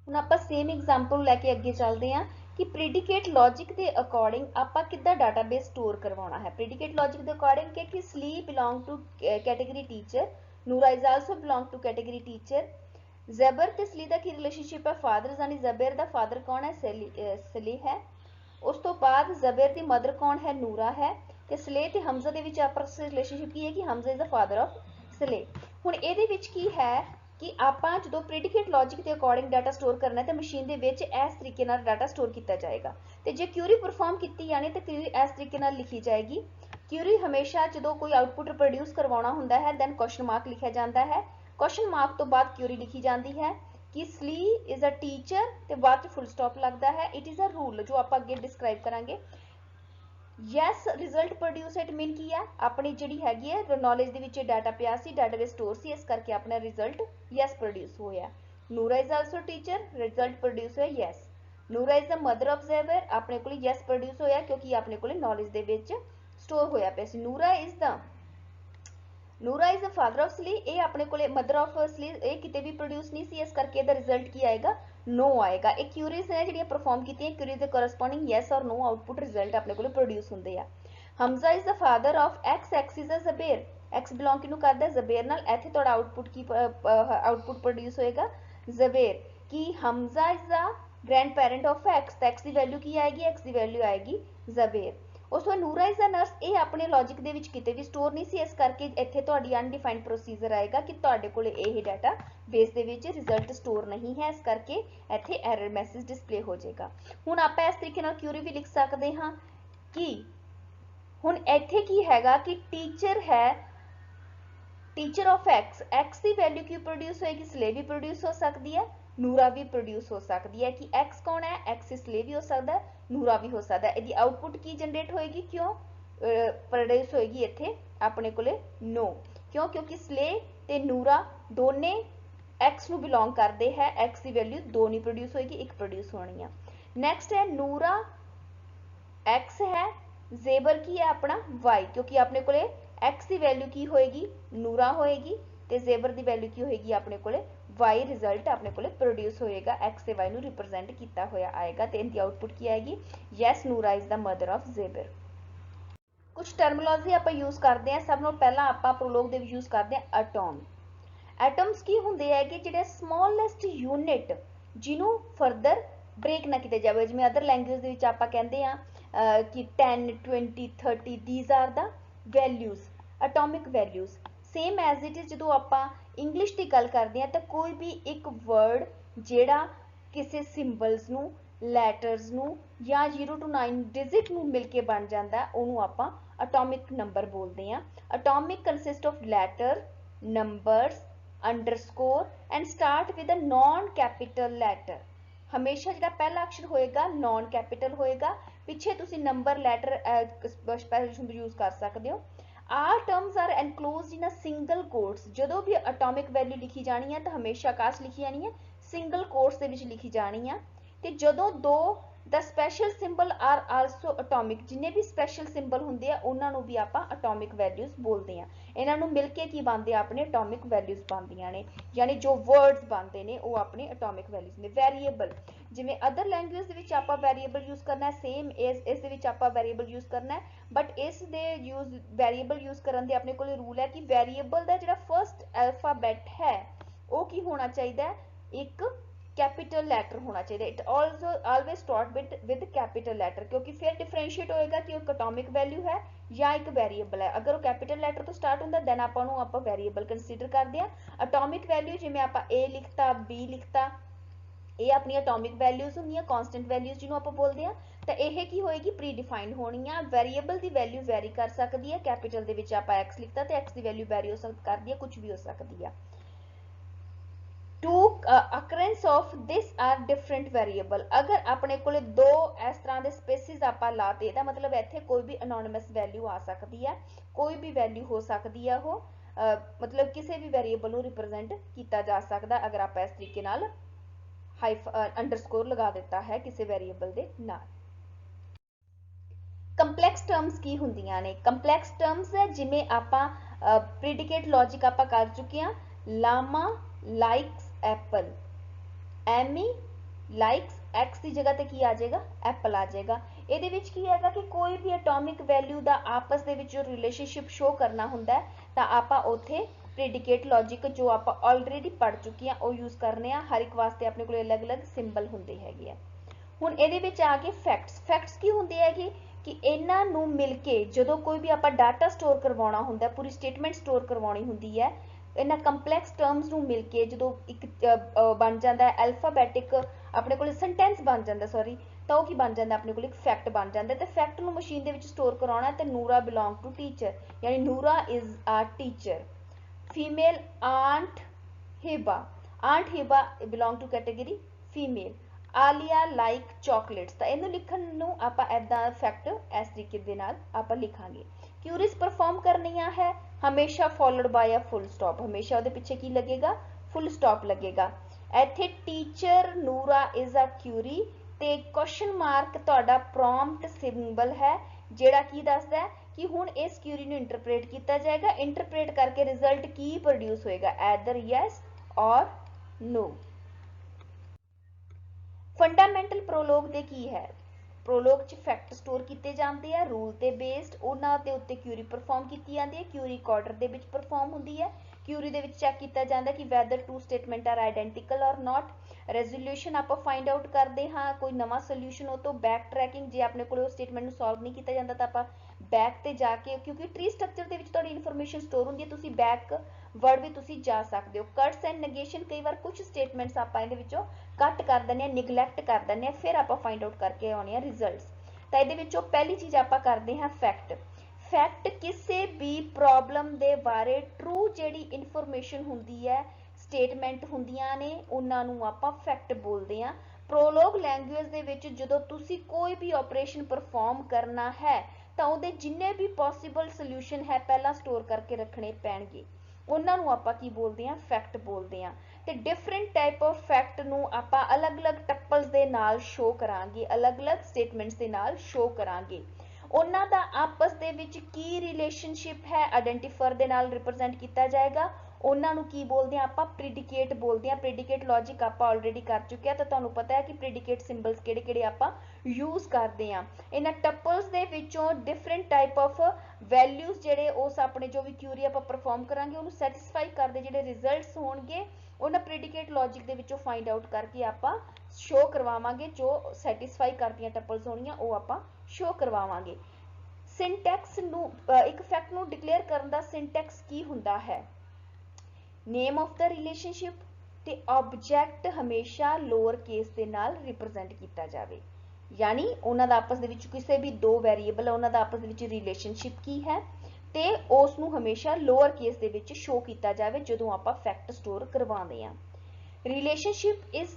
ਹੁਣ ਆਪਾਂ ਸੇਮ ਐਗਜ਼ਾਮਪਲ ਲੈ ਕੇ ਅੱਗੇ ਚੱਲਦੇ ਹਾਂ ਕਿ ਪ੍ਰੀਡਿਕੇਟ ਲੌਜਿਕ ਦੇ ਅਕੋਰਡਿੰਗ ਆਪਾਂ ਕਿੱਦਾਂ ਡਾਟਾਬੇਸ ਸਟੋਰ ਕਰਵਾਉਣਾ ਹੈ। ਪ੍ਰੀਡਿਕੇਟ ਲੌਜਿਕ ਦੇ ਅਕੋਰਡਿੰਗ ਕਿ Sali belong to category teacher, Noora is also belong to category teacher. Zubair ਤੇ ਸਲੀ ਦਾ ਕੀ ਰਿਲੇਸ਼ਨਸ਼ਿਪ ਹੈ? ਫਾਦਰ, ਯਾਨੀ ਜ਼ਬਰ ਦਾ ਫਾਦਰ ਕੌਣ ਹੈ? ਸਲੀ ਹੈ। ਉਸ ਤੋਂ ਬਾਅਦ ਜ਼ਬਰ ਦੀ ਮਦਰ ਕੌਣ ਹੈ? ਨੂਰਾ ਹੈ। ਤੇ ਸਲੇ ਤੇ ਹਮਜ਼ਾ ਦੇ ਵਿੱਚ ਆਪਸ ਵਿੱਚ ਰਿਲੇਸ਼ਨਸ਼ਿਪ ਕੀ ਹੈ ਕਿ Hamza is the father of Sali. ਹੁਣ ਇਹਦੇ ਵਿੱਚ ਕੀ ਹੈ ਕਿ ਆਪਾਂ ਜਦੋਂ ਪ੍ਰੀਡਿਕੇਟ ਲੌਜਿਕ ਦੇ ਅਕੋਰਡਿੰਗ ਡਾਟਾ ਸਟੋਰ ਕਰਨਾ ਤੇ ਮਸ਼ੀਨ ਦੇ ਵਿੱਚ ਇਸ ਤਰੀਕੇ ਨਾਲ ਡਾਟਾ ਸਟੋਰ ਕੀਤਾ ਜਾਏਗਾ। ਤੇ ਜੇ ਕਿਊਰੀ ਪਰਫਾਰਮ ਕੀਤੀ ਜਾਣੀ ਤੇ ਕਿਊਰੀ ਇਸ ਤਰੀਕੇ ਨਾਲ ਲਿਖੀ ਜਾਏਗੀ। ਕਿਊਰੀ ਹਮੇਸ਼ਾ ਜਦੋਂ ਕੋਈ ਆਉਟਪੁੱਟ ਪ੍ਰੋਡਿਊਸ ਕਰਵਾਉਣਾ ਹੁੰਦਾ ਹੈ ਦੈਨ ਕੁਐਸਚਨ ਮਾਰਕ ਲਿਖਿਆ ਜਾਂਦਾ ਹੈ। ਕੁਐਸਚਨ ਮਾਰਕ ਤੋਂ ਬਾਅਦ ਕਿਊਰੀ ਲਿਖੀ ਜਾਂਦੀ ਹੈ ਕਿ ਸਲੀ ਇਜ਼ ਅ ਟੀਚਰ ਤੇ ਬਾਅਦ ਚ ਫੁੱਲ ਸਟਾਪ ਲੱਗਦਾ ਹੈ। ਇਟ ਇਜ਼ ਅ ਰੂਲ ਜੋ ਆਪਾਂ ਅੱਗੇ ਡਿਸਕ੍ਰਾਈਬ ਕਰਾਂਗੇ। ਯੈਸ ਰਿਜ਼ਲਟ ਪ੍ਰੋਡਿਊਸ ਇਟ ਮੀਨ ਕੀ ਹੈ? ਆਪਣੀ ਜਿਹੜੀ ਹੈਗੀ ਹੈ ਨੌਲੇਜ ਦੇ ਵਿੱਚ ਡਾਟਾ ਪਿਆ ਸੀ, ਡਾਟਾਬੇਸ ਸਟੋਰ ਸੀ, ਇਸ ਕਰਕੇ ਆਪਣਾ ਰਿਜ਼ਲਟ ਯੈਸ ਪ੍ਰੋਡਿਊਸ ਹੋਇਆ। Noora is also teacher, result produce ਹੋਇਆ yes. Noora is the mother of Zubair, ਆਪਣੇ ਕੋਲ ਯੈਸ ਪ੍ਰੋਡਿਊਸ ਹੋਇਆ ਕਿਉਂਕਿ ਆਪਣੇ ਕੋਲ ਨੌਲੇਜ ਦੇ ਵਿੱਚ ਸਟੋਰ ਹੋਇਆ ਪਿਆ ਸੀ। Noora is the father of Sali, ਇਹ ਆਪਣੇ ਕੋਲ ਮਦਰ ਆਫ ਸਲੀ ਇਹ ਕਿਤੇ ਵੀ ਪ੍ਰੋਡਿਊਸ ਨਹੀਂ ਸੀ, ਇਸ ਕਰਕੇ ਇਹਦਾ ਰਿਜ਼ਲਟ ਕੀ ਆਏਗਾ? नो आएगा। ਇਹ ਕਿਊਰੀਜ਼ ਨੇ ਜਿਹੜੀਆਂ ਪਰਫਾਰਮ ਕੀਤੀਆਂ ਕਿਊਰੀਜ਼ ਦੇ ਕੋਰਸਪੋਂਡਿੰਗ ਯੈਸ ਔਰ ਨੋ ਆਊਟਪੁੱਟ ਰਿਜ਼ਲਟ ਆਪਣੇ ਕੋਲ ਪ੍ਰੋਡਿਊਸ ਹੁੰਦੇ ਆ। Hamza is the father of X, X is a Zubair, X belong ਕਿਹਨੂੰ ਕਰਦਾ? ਜ਼ਬੇਰ ਨਾਲ। ਇੱਥੇ ਤੁਹਾਡਾ ਆਊਟਪੁੱਟ ਕੀ ਆਊਟਪੁੱਟ ਪ੍ਰੋਡਿਊਸ ਹੋਏਗਾ? ਜ਼ਬੇਰ। ਕਿ Hamza is the grand parent of x, ਤਾਂ ਐਕਸ ਦੀ ਵੈਲਿਊ ਕੀ ਆਏਗੀ? ਐਕਸ ਦੀ ਵੈਲਿਊ ਆਏਗੀ ਜ਼ਬੇਰ। ਉਸ ਤੋਂ ਨੂਰਾ ਇਜ਼ ਅ ਨਰਸ, ਇਹ ਆਪਣੇ ਲੌਜਿਕ ਦੇ ਵਿੱਚ ਕਿਤੇ ਵੀ ਸਟੋਰ ਨਹੀਂ ਸੀ, ਇਸ ਕਰਕੇ ਇੱਥੇ ਤੁਹਾਡੀ ਅਨਡਿਫਾਈਨਡ ਪ੍ਰੋਸੀਜਰ ਆਏਗਾ ਕਿ ਤੁਹਾਡੇ ਕੋਲੇ ਇਹ ਡਾਟਾ ਬੇਸ ਦੇ ਵਿੱਚ ਰਿਜ਼ਲਟ ਸਟੋਰ ਨਹੀਂ ਹੈ, ਇਸ ਕਰਕੇ ਇੱਥੇ ਐਰਰ ਮੈਸੇਜ ਡਿਸਪਲੇ ਹੋ ਜਾਏਗਾ। ਹੁਣ ਆਪਾਂ ਇਸ ਤਰੀਕੇ ਨਾਲ ਕਿਊਰੀ ਵੀ ਲਿਖ ਸਕਦੇ ਹਾਂ ਕਿ ਹੁਣ ਇੱਥੇ ਕੀ ਹੈਗਾ ਕਿ ਟੀਚਰ ਹੈ, teacher of x the value Ki produce ਹੋਏਗੀ, ਸਲੇਵ ਵੀ ਪ੍ਰੋਡਿਊਸ ਹੋ ਸਕਦੀ ਹੈ, ਨੂਰਾ ਵੀ ਪ੍ਰੋਡਿਊਸ ਹੋ ਸਕਦੀ ਹੈ ਕਿ x ਕੌਣ ਹੈ, x ਸਲੇਵ ਵੀ ਹੋ ਸਕਦਾ ਹੈ, ਨੂਰਾ ਵੀ ਹੋ ਸਕਦਾ ਹੈ। ਇਹਦੀ ਆਊਟਪੁੱਟ ਕੀ ਜਨਰੇਟ ਹੋਏਗੀ, ਕਿਉਂ ਪ੍ਰੋਡਿਊਸ ਹੋਏਗੀ ਇੱਥੇ ਆਪਣੇ ਕੋਲੇ ਨੋ, ਕਿਉਂ ਕਿਉਂਕਿ ਸਲੇਵ ਤੇ ਨੂਰਾ ਦੋਨੇ x ਨੂੰ ਬਿਲੋਂਗ ਕਰਦੇ ਹੈ, x ਦੀ ਵੈਲਿਊ 2 ਨਹੀਂ ਪ੍ਰੋਡਿਊਸ ਹੋਏਗੀ, 1 ਪ੍ਰੋਡਿਊਸ ਹੋਣੀ ਆ। ਨੈਕਸਟ ਹੈ ਨੂਰਾ x ਹੈ, ਜ਼ੇਬਰ ਕੀ ਹੈ ਆਪਣਾ y, ਕਿਉਂਕਿ ਆਪਣੇ ਕੋਲੇ x ਦੀ ਵੈਲਿਊ ਕੀ ਹੋਏਗੀ, ਨੂਰਾ ਹੋਏਗੀ, ਤੇ ਜ਼ੇਬਰ ਦੀ ਵੈਲਿਊ ਕੀ ਹੋਏਗੀ ਆਪਣੇ ਕੋਲੇ y, ਰਿਜ਼ਲਟ ਆਪਣੇ ਕੋਲੇ ਪ੍ਰੋਡਿਊਸ ਹੋਏਗਾ, x ਤੇ y ਨੂੰ ਰਿਪਰੈਜ਼ੈਂਟ ਕੀਤਾ ਹੋਇਆ ਆਏਗਾ, ਤੇ ਇਹਦੀ ਆਊਟਪੁੱਟ ਕੀ ਆਏਗੀ, yes Noora is the mother of Zubair. ਕੁਝ ਟਰਮੋਲੋਜੀ ਆਪਾਂ ਯੂਜ਼ ਕਰਦੇ ਹਾਂ, ਸਭ ਨਾਲੋਂ ਪਹਿਲਾਂ ਆਪਾਂ ਪ੍ਰੋਲੋਗ ਦੇ ਵਿੱਚ ਯੂਜ਼ ਕਰਦੇ ਹਾਂ ਐਟਮ। ਐਟਮਸ ਕੀ ਹੁੰਦੇ ਹੈ ਕਿ ਜਿਹੜੇ ਸਮੋਲੈਸਟ ਯੂਨਿਟ ਜਿਹਨੂੰ ਫਰਦਰ ਬ੍ਰੇਕ ਨਾ ਕੀਤਾ ਜਾਵੇ, ਜਿਵੇਂ ਅਦਰ ਲੈਂਗੁਏਜ ਦੇ ਵਿੱਚ ਆਪਾਂ ਕਹਿੰਦੇ ਆ ਕਿ 10 20 30 these are the values, atomic values। same as it is ਜਦੋਂ ਆਪਾਂ ਇੰਗਲਿਸ਼ ਦੀ ਗੱਲ ਕਰਦੇ ਆ ਤਾਂ ਕੋਈ ਵੀ ਇੱਕ ਵਰਡ ਜਿਹੜਾ ਕਿਸੇ ਸਿੰਬਲਸ ਨੂੰ, ਲੈਟਰਸ ਨੂੰ ਜਾਂ 0 to 9 ਡਿਜਿਟ ਨੂੰ ਮਿਲ ਕੇ ਬਣ ਜਾਂਦਾ, ਉਹਨੂੰ ਆਪਾਂ ਅਟੋਮਿਕ ਨੰਬਰ ਬੋਲਦੇ ਆ। Atomic consist of letter, numbers, underscore and start with a non capital letter. ਹਮੇਸ਼ਾ ਜਿਹੜਾ ਪਹਿਲਾ ਅਕਸ਼ਰ ਹੋਏਗਾ ਨॉन ਕੈਪੀਟਲ ਹੋਏਗਾ, ਪਿੱਛੇ ਤੁਸੀਂ ਨੰਬਰ, ਲੈਟਰ ਸਪੈਸ਼ਲ ਯੂਜ਼ ਕਰ ਸਕਦੇ ਹੋ। All terms are enclosed in a single quotes. ਜਦੋਂ ਵੀ ਅਟੋਮਿਕ ਵੈਲਿਊ ਲਿਖੀ ਜਾਣੀ ਹੈ ਤਾਂ ਹਮੇਸ਼ਾ ਕਾਸ ਲਿਖੀ ਜਾਣੀ ਹੈ, ਸਿੰਗਲ ਕੋਟਸ ਦੇ ਵਿੱਚ ਲਿਖੀ ਜਾਣੀ ਆ। ਤੇ ਜਦੋਂ ਦੋ ਦਾ special symbol are also atomic, ਜਿੰਨੇ ਵੀ ਸਪੈਸ਼ਲ ਸਿੰਬਲ ਹੁੰਦੇ ਆ ਉਹਨਾਂ ਨੂੰ ਵੀ ਆਪਾਂ ਅਟੋਮਿਕ ਵੈਲਿਊਜ਼ ਬੋਲਦੇ ਆ। ਇਹਨਾਂ ਨੂੰ ਮਿਲ ਕੇ ਕੀ ਬਣਦੇ ਆ, ਆਪਣੇ ਅਟੋਮਿਕ ਵੈਲਿਊਜ਼ ਬਣਦੀਆਂ ਨੇ, ਯਾਨੀ ਜੋ ਵਰਡਸ ਬਣਦੇ ਨੇ ਉਹ ਆਪਣੇ ਅਟੋਮਿਕ ਵੈਲਿਊਜ਼ ਨੇ। ਵੈਰੀਏਬਲ, ਜਿਵੇਂ ਅਦਰ ਲੈਂਗੁਏਜ ਦੇ ਵਿੱਚ ਆਪਾਂ ਵੈਰੀਏਬਲ ਯੂਜ਼ ਕਰਨਾ, ਸੇਮ ਇਸ ਦੇ ਵਿੱਚ ਆਪਾਂ ਵੈਰੀਏਬਲ ਯੂਜ਼ ਕਰਨਾ, ਬਟ ਇਸ ਦੇ ਵੈਰੀਏਬਲ ਯੂਜ਼ ਕਰਨ ਦੇ ਆਪਣੇ ਕੋਲ ਰੂਲ ਹੈ ਕਿ ਵੈਰੀਏਬਲ ਦਾ ਜਿਹੜਾ ਫਰਸਟ ਅਲਫਾਬੈਟ ਹੈ ਉਹ ਕੀ ਹੋਣਾ ਚਾਹੀਦਾ, ਇੱਕ कैपिटल लेटर होना चाहिए। It also always start with capital letter, क्योंकि फिर डिफरेंशिएट होएगा कि एक एटॉमिक वैल्यू है या एक वेरिएबल है। अगर वो कैपिटल लेटर तो स्टार्ट होंदा दैन आपां नूं आपां वेरिएबल कंसीडर करदे आ। एटॉमिक वैल्यू जिवें आपां ए लिखता, बी लिखता, ये अपनी एटॉमिक वैल्यूज होंदियां, कांस्टेंट वैल्यूज जिन्हों आपां बोलदे आ। तो यह की होएगी, प्री डिफाइंड होनी आ। वेरिएबल की वैल्यू वैरी कर सकती है, कैपिटल दे विच आपां एक्स लिखता तो एक्स की वैल्यू वैरी हो करती है, कुछ भी हो सकती है। Two occurrence of this are different variable. अगर अपने को दो इस तरह के स्पेसिस आप लाते तो मतलब इत्थे कोई भी अनोनिमस वैल्यू आ सकती है, कोई भी वैल्यू हो सकती है, वो मतलब किसी भी वेरिएबल को रिप्रजेंट किया जा सकता अगर आप इस तरीके नाल अंडरस्कोर लगा दिता है किसी वेरिएबल के नाल। कंपलैक्स टर्म्स की होंदियां ने, कंपलैक्स टर्म्स है जिमें आपां प्रीडिकेट लॉजिक आपां कर चुके हैं। Lama likes apple, Amy likes x की जगह ते की आ जाएगा, एप्पल आ जाएगा। ਇਹਦੇ ਵਿੱਚ ਕੀ ਹੈਗਾ ਕਿ ਕੋਈ ਵੀ ਐਟੋਮਿਕ ਵੈਲਿਊ ਦਾ ਆਪਸ ਦੇ ਵਿੱਚ ਜੋ ਰਿਲੇਸ਼ਨਸ਼ਿਪ ਸ਼ੋ ਕਰਨਾ ਹੁੰਦਾ ਤਾਂ ਆਪਾਂ ਉੱਥੇ ਪ੍ਰੀਡਿਕੇਟ ਲੌਜਿਕ ਜੋ ਆਪਾਂ ਆਲਰੇਡੀ ਪੜ੍ਹ ਚੁੱਕੇ ਆ ਉਹ ਯੂਜ਼ ਕਰਨੇ ਆ। ਹਰ ਇੱਕ ਵਾਸਤੇ ਆਪਣੇ ਕੋਲ ਅਲੱਗ-ਅਲੱਗ ਸਿੰਬਲ ਹੁੰਦੇ ਹੈਗੇ ਆ। ਹੁਣ ਇਹਦੇ ਵਿੱਚ ਆ ਕੇ ਫੈਕਟਸ। ਫੈਕਟਸ ਕੀ ਹੁੰਦੇ ਹੈਗੇ ਕਿ ਇਹਨਾਂ ਨੂੰ ਮਿਲ ਕੇ ਜਦੋਂ ਕੋਈ ਵੀ ਆਪਾਂ ਡਾਟਾ ਸਟੋਰ ਕਰਵਾਉਣਾ ਹੁੰਦਾ, ਪੂਰੀ ਸਟੇਟਮੈਂਟ ਸਟੋਰ ਕਰਵਾਉਣੀ ਹੁੰਦੀ ਹੈ, ਇਹਨਾਂ ਕੰਪਲੈਕਸ ਟਰਮਸ ਨੂੰ ਮਿਲ ਕੇ ਜਦੋਂ ਇੱਕ ਬਣ ਜਾਂਦਾ ਐਲਫਾਬੈਟਿਕ ਆਪਣੇ ਕੋਲ ਸੈਂਟੈਂਸ ਬਣ ਜਾਂਦਾ, ਸੌਰੀ, ਤਾਂ ਉਹ ਕੀ ਬਣ ਜਾਂਦਾ ਆਪਣੇ ਕੋਲ ਇੱਕ ਫੈਕਟ ਬਣ ਜਾਂਦਾ। ਤੇ ਫੈਕਟ ਨੂੰ ਮਸ਼ੀਨ ਦੇ ਵਿੱਚ ਸਟੋਰ ਕਰਾਉਣਾ ਤੇ ਨੂਰਾ ਬਿਲੋਂਗ ਟੂ ਟੀਚਰ, ਯਾਨੀ Noora is a teacher. Female aunt Hiba, aunt Hiba belong to category female. Aliya like chocolates, ਤਾਂ ਇਹਨੂੰ ਲਿਖਣ ਨੂੰ ਆਪਾਂ ਇੱਦਾਂ ਫੈਕਟ ਇਸ ਤਰੀਕੇ ਦੇ ਨਾਲ ਆਪਾਂ ਲਿਖਾਂਗੇ। क्यूरीज परफॉर्म करनिया है हमेशा followed by a full stop, हमेशा ਉਹਦੇ ਪਿੱਛੇ ਕੀ ਲੱਗੇਗਾ, फुल स्टॉप लगेगा। ਇੱਥੇ teacher Noora is a query ਤੇ क्वेश्चन मार्क ਤੁਹਾਡਾ प्रॉम्प्ट सिंबल है ਜਿਹੜਾ ਕੀ ਦੱਸਦਾ ਹੈ ਕਿ ਹੁਣ ਇਸ क्यूरी ਨੂੰ इंटरप्रेट ਕੀਤਾ ਜਾਏਗਾ। इंटरप्रेट करके रिजल्ट की प्रोड्यूस होएगा, either yes or no। Fundamental prologue ਦੇ ਕੀ ਹੈ, प्रोलोग च फैक्ट स्टोर किए जाते हैं रूल ते बेस्ड, उन्होंने उत्ते क्यूरी परफॉर्म की जाती है, क्यूरी ऑर्डर के परफॉर्म होंगी है। क्यूरी दे विच चैक किया जाता कि whether two statement are identical or not. Resolution आप फाइंड आउट करते हाँ कोई नवा सोल्यूशन हो तो बैक ट्रैकिंग जे अपने को स्टेटमेंट सॉल्व नहीं किया जाता तो आप बैक ते जाके क्योंकि ट्री स्ट्रक्चर दे विच तुहाडी इन्फॉर्मेशन स्टोर होंदी है तुसी बैक वर्ड भी तुसी जा सकते हो। कट्स एंड नेगेशन कई बार कुछ स्टेटमेंट्स आप इहदे विचों कट कर दिंदे निगलैक्ट कर दिंदे फिर आप फाइंड आउट करके आने रिजल्ट्स। तो इहदे विचों पहली चीज़ आप करते हैं फैक्ट। फैक्ट किसी भी प्रॉब्लम दे बारे ट्रू जिहड़ी इन्फॉर्मेशन हुंदी है स्टेटमेंट हुंदियां ने उन्हां नूं आपां फैक्ट बोलदे हां। प्रोलोग लैंगुएज दे विच जदों तुसी कोई भी ऑपरेशन परफॉर्म करना है तो उहदे जिन्ने भी पॉसिबल सोल्यूशन है पहला स्टोर करके रखने पैणगे उन्हां नूं आपां की बोलदे हां फैक्ट बोलदे हां। ते डिफरेंट टाइप ऑफ फैक्ट नूं आपां अलग अलग टप्पल्स दे नाल शो करांगे अलग अलग स्टेटमेंट्स दे नाल शो करांगे। उन्हां दा आपस दे विच की रिलेशनशिप है आइडेंटिफायर दे नाल रिप्रेजेंट किया जाएगा उन्हां नूं की बोलदे आपां प्रीडिकेट बोलदे हां। प्रीडिकेट लॉजिक आपां ऑलरेडी कर चुके हैं तो तुहानूं पता है कि प्रीडिकेट सिंबल्स किहड़े किहड़े आपां यूज करते हैं। इन्हां टप्पल्स दे विचों डिफरेंट टाइप ऑफ वैल्यूज जिहड़े उस अपने जो भी क्यूरी आपां परफॉर्म करांगे उहनूं सैटिस्फाई करदे जिहड़े रिजल्ट्स होणगे उन्हां प्रीडिकेट लॉजिक दे विचों फाइंड आउट करके आपां शो करवावांगे जो सैटिस्फाई करदियां टप्पल्स होणीआं ਉਹ आपां शो करवावांगे। सिंटैक्स नूं एक फैक्ट नूं डिक्लेयर करन दा सिंटैक्स की हुंदा है नेम ऑफ द रिलेशनशिप ते ऑब्जैक्ट हमेशा लोअर केस दे नाल रिप्रेजेंट किया जाए यानी उन्हां दा आपस दे विच किसी भी दो वेरीएबल उन्हां दा आपस दे विच रिलेशनशिप की है ते उस नूं हमेशा lower case they which show किया जाए जदों आपां फैक्ट स्टोर करवाउंदे हां। रिलेशनशिप इज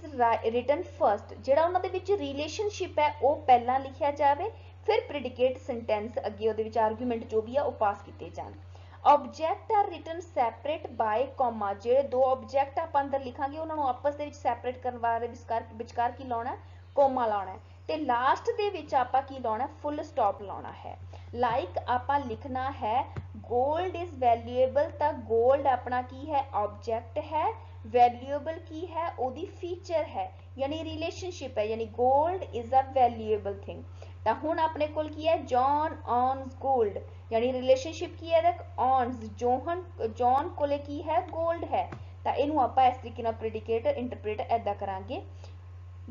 रिटन फर्स्ट जिहड़ा उन्हां दे विच रिलेशनशिप है वो पहला लिखिया जाए फिर प्रीडिकेट सेंटेंस अगे उहदे विच आर्गूमेंट जो भी है वो पास किए जान। Object are written separate by comma जिहड़े दो ऑब्जैक्ट आप अंदर लिखांगे उन्हां नूं आपस दे विच सैपरेट करन वाले विचकार की लाउणा कोमा लाउणा है ते लास्ट दे विच आपां की लाउणा फुल स्टॉप लाउणा है। लाइक आपां लिखना है गोल्ड इज वैल्यूएबल तां गोल्ड अपना की है ऑब्जैक्ट है वैल्यूएबल की है ओदी फीचर है यानी रिलेशनशिप है यानी gold is a valuable thing. तो हुण अपने कोल की है जॉन ऑन्स गोल्ड यानी रिलेशनशिप की है ऑन्स जॉन कोले की है गोल्ड है तो इनू आपां इस तरीके नाल प्रीडिकेट इंटरप्रेट ऐदा करांगे।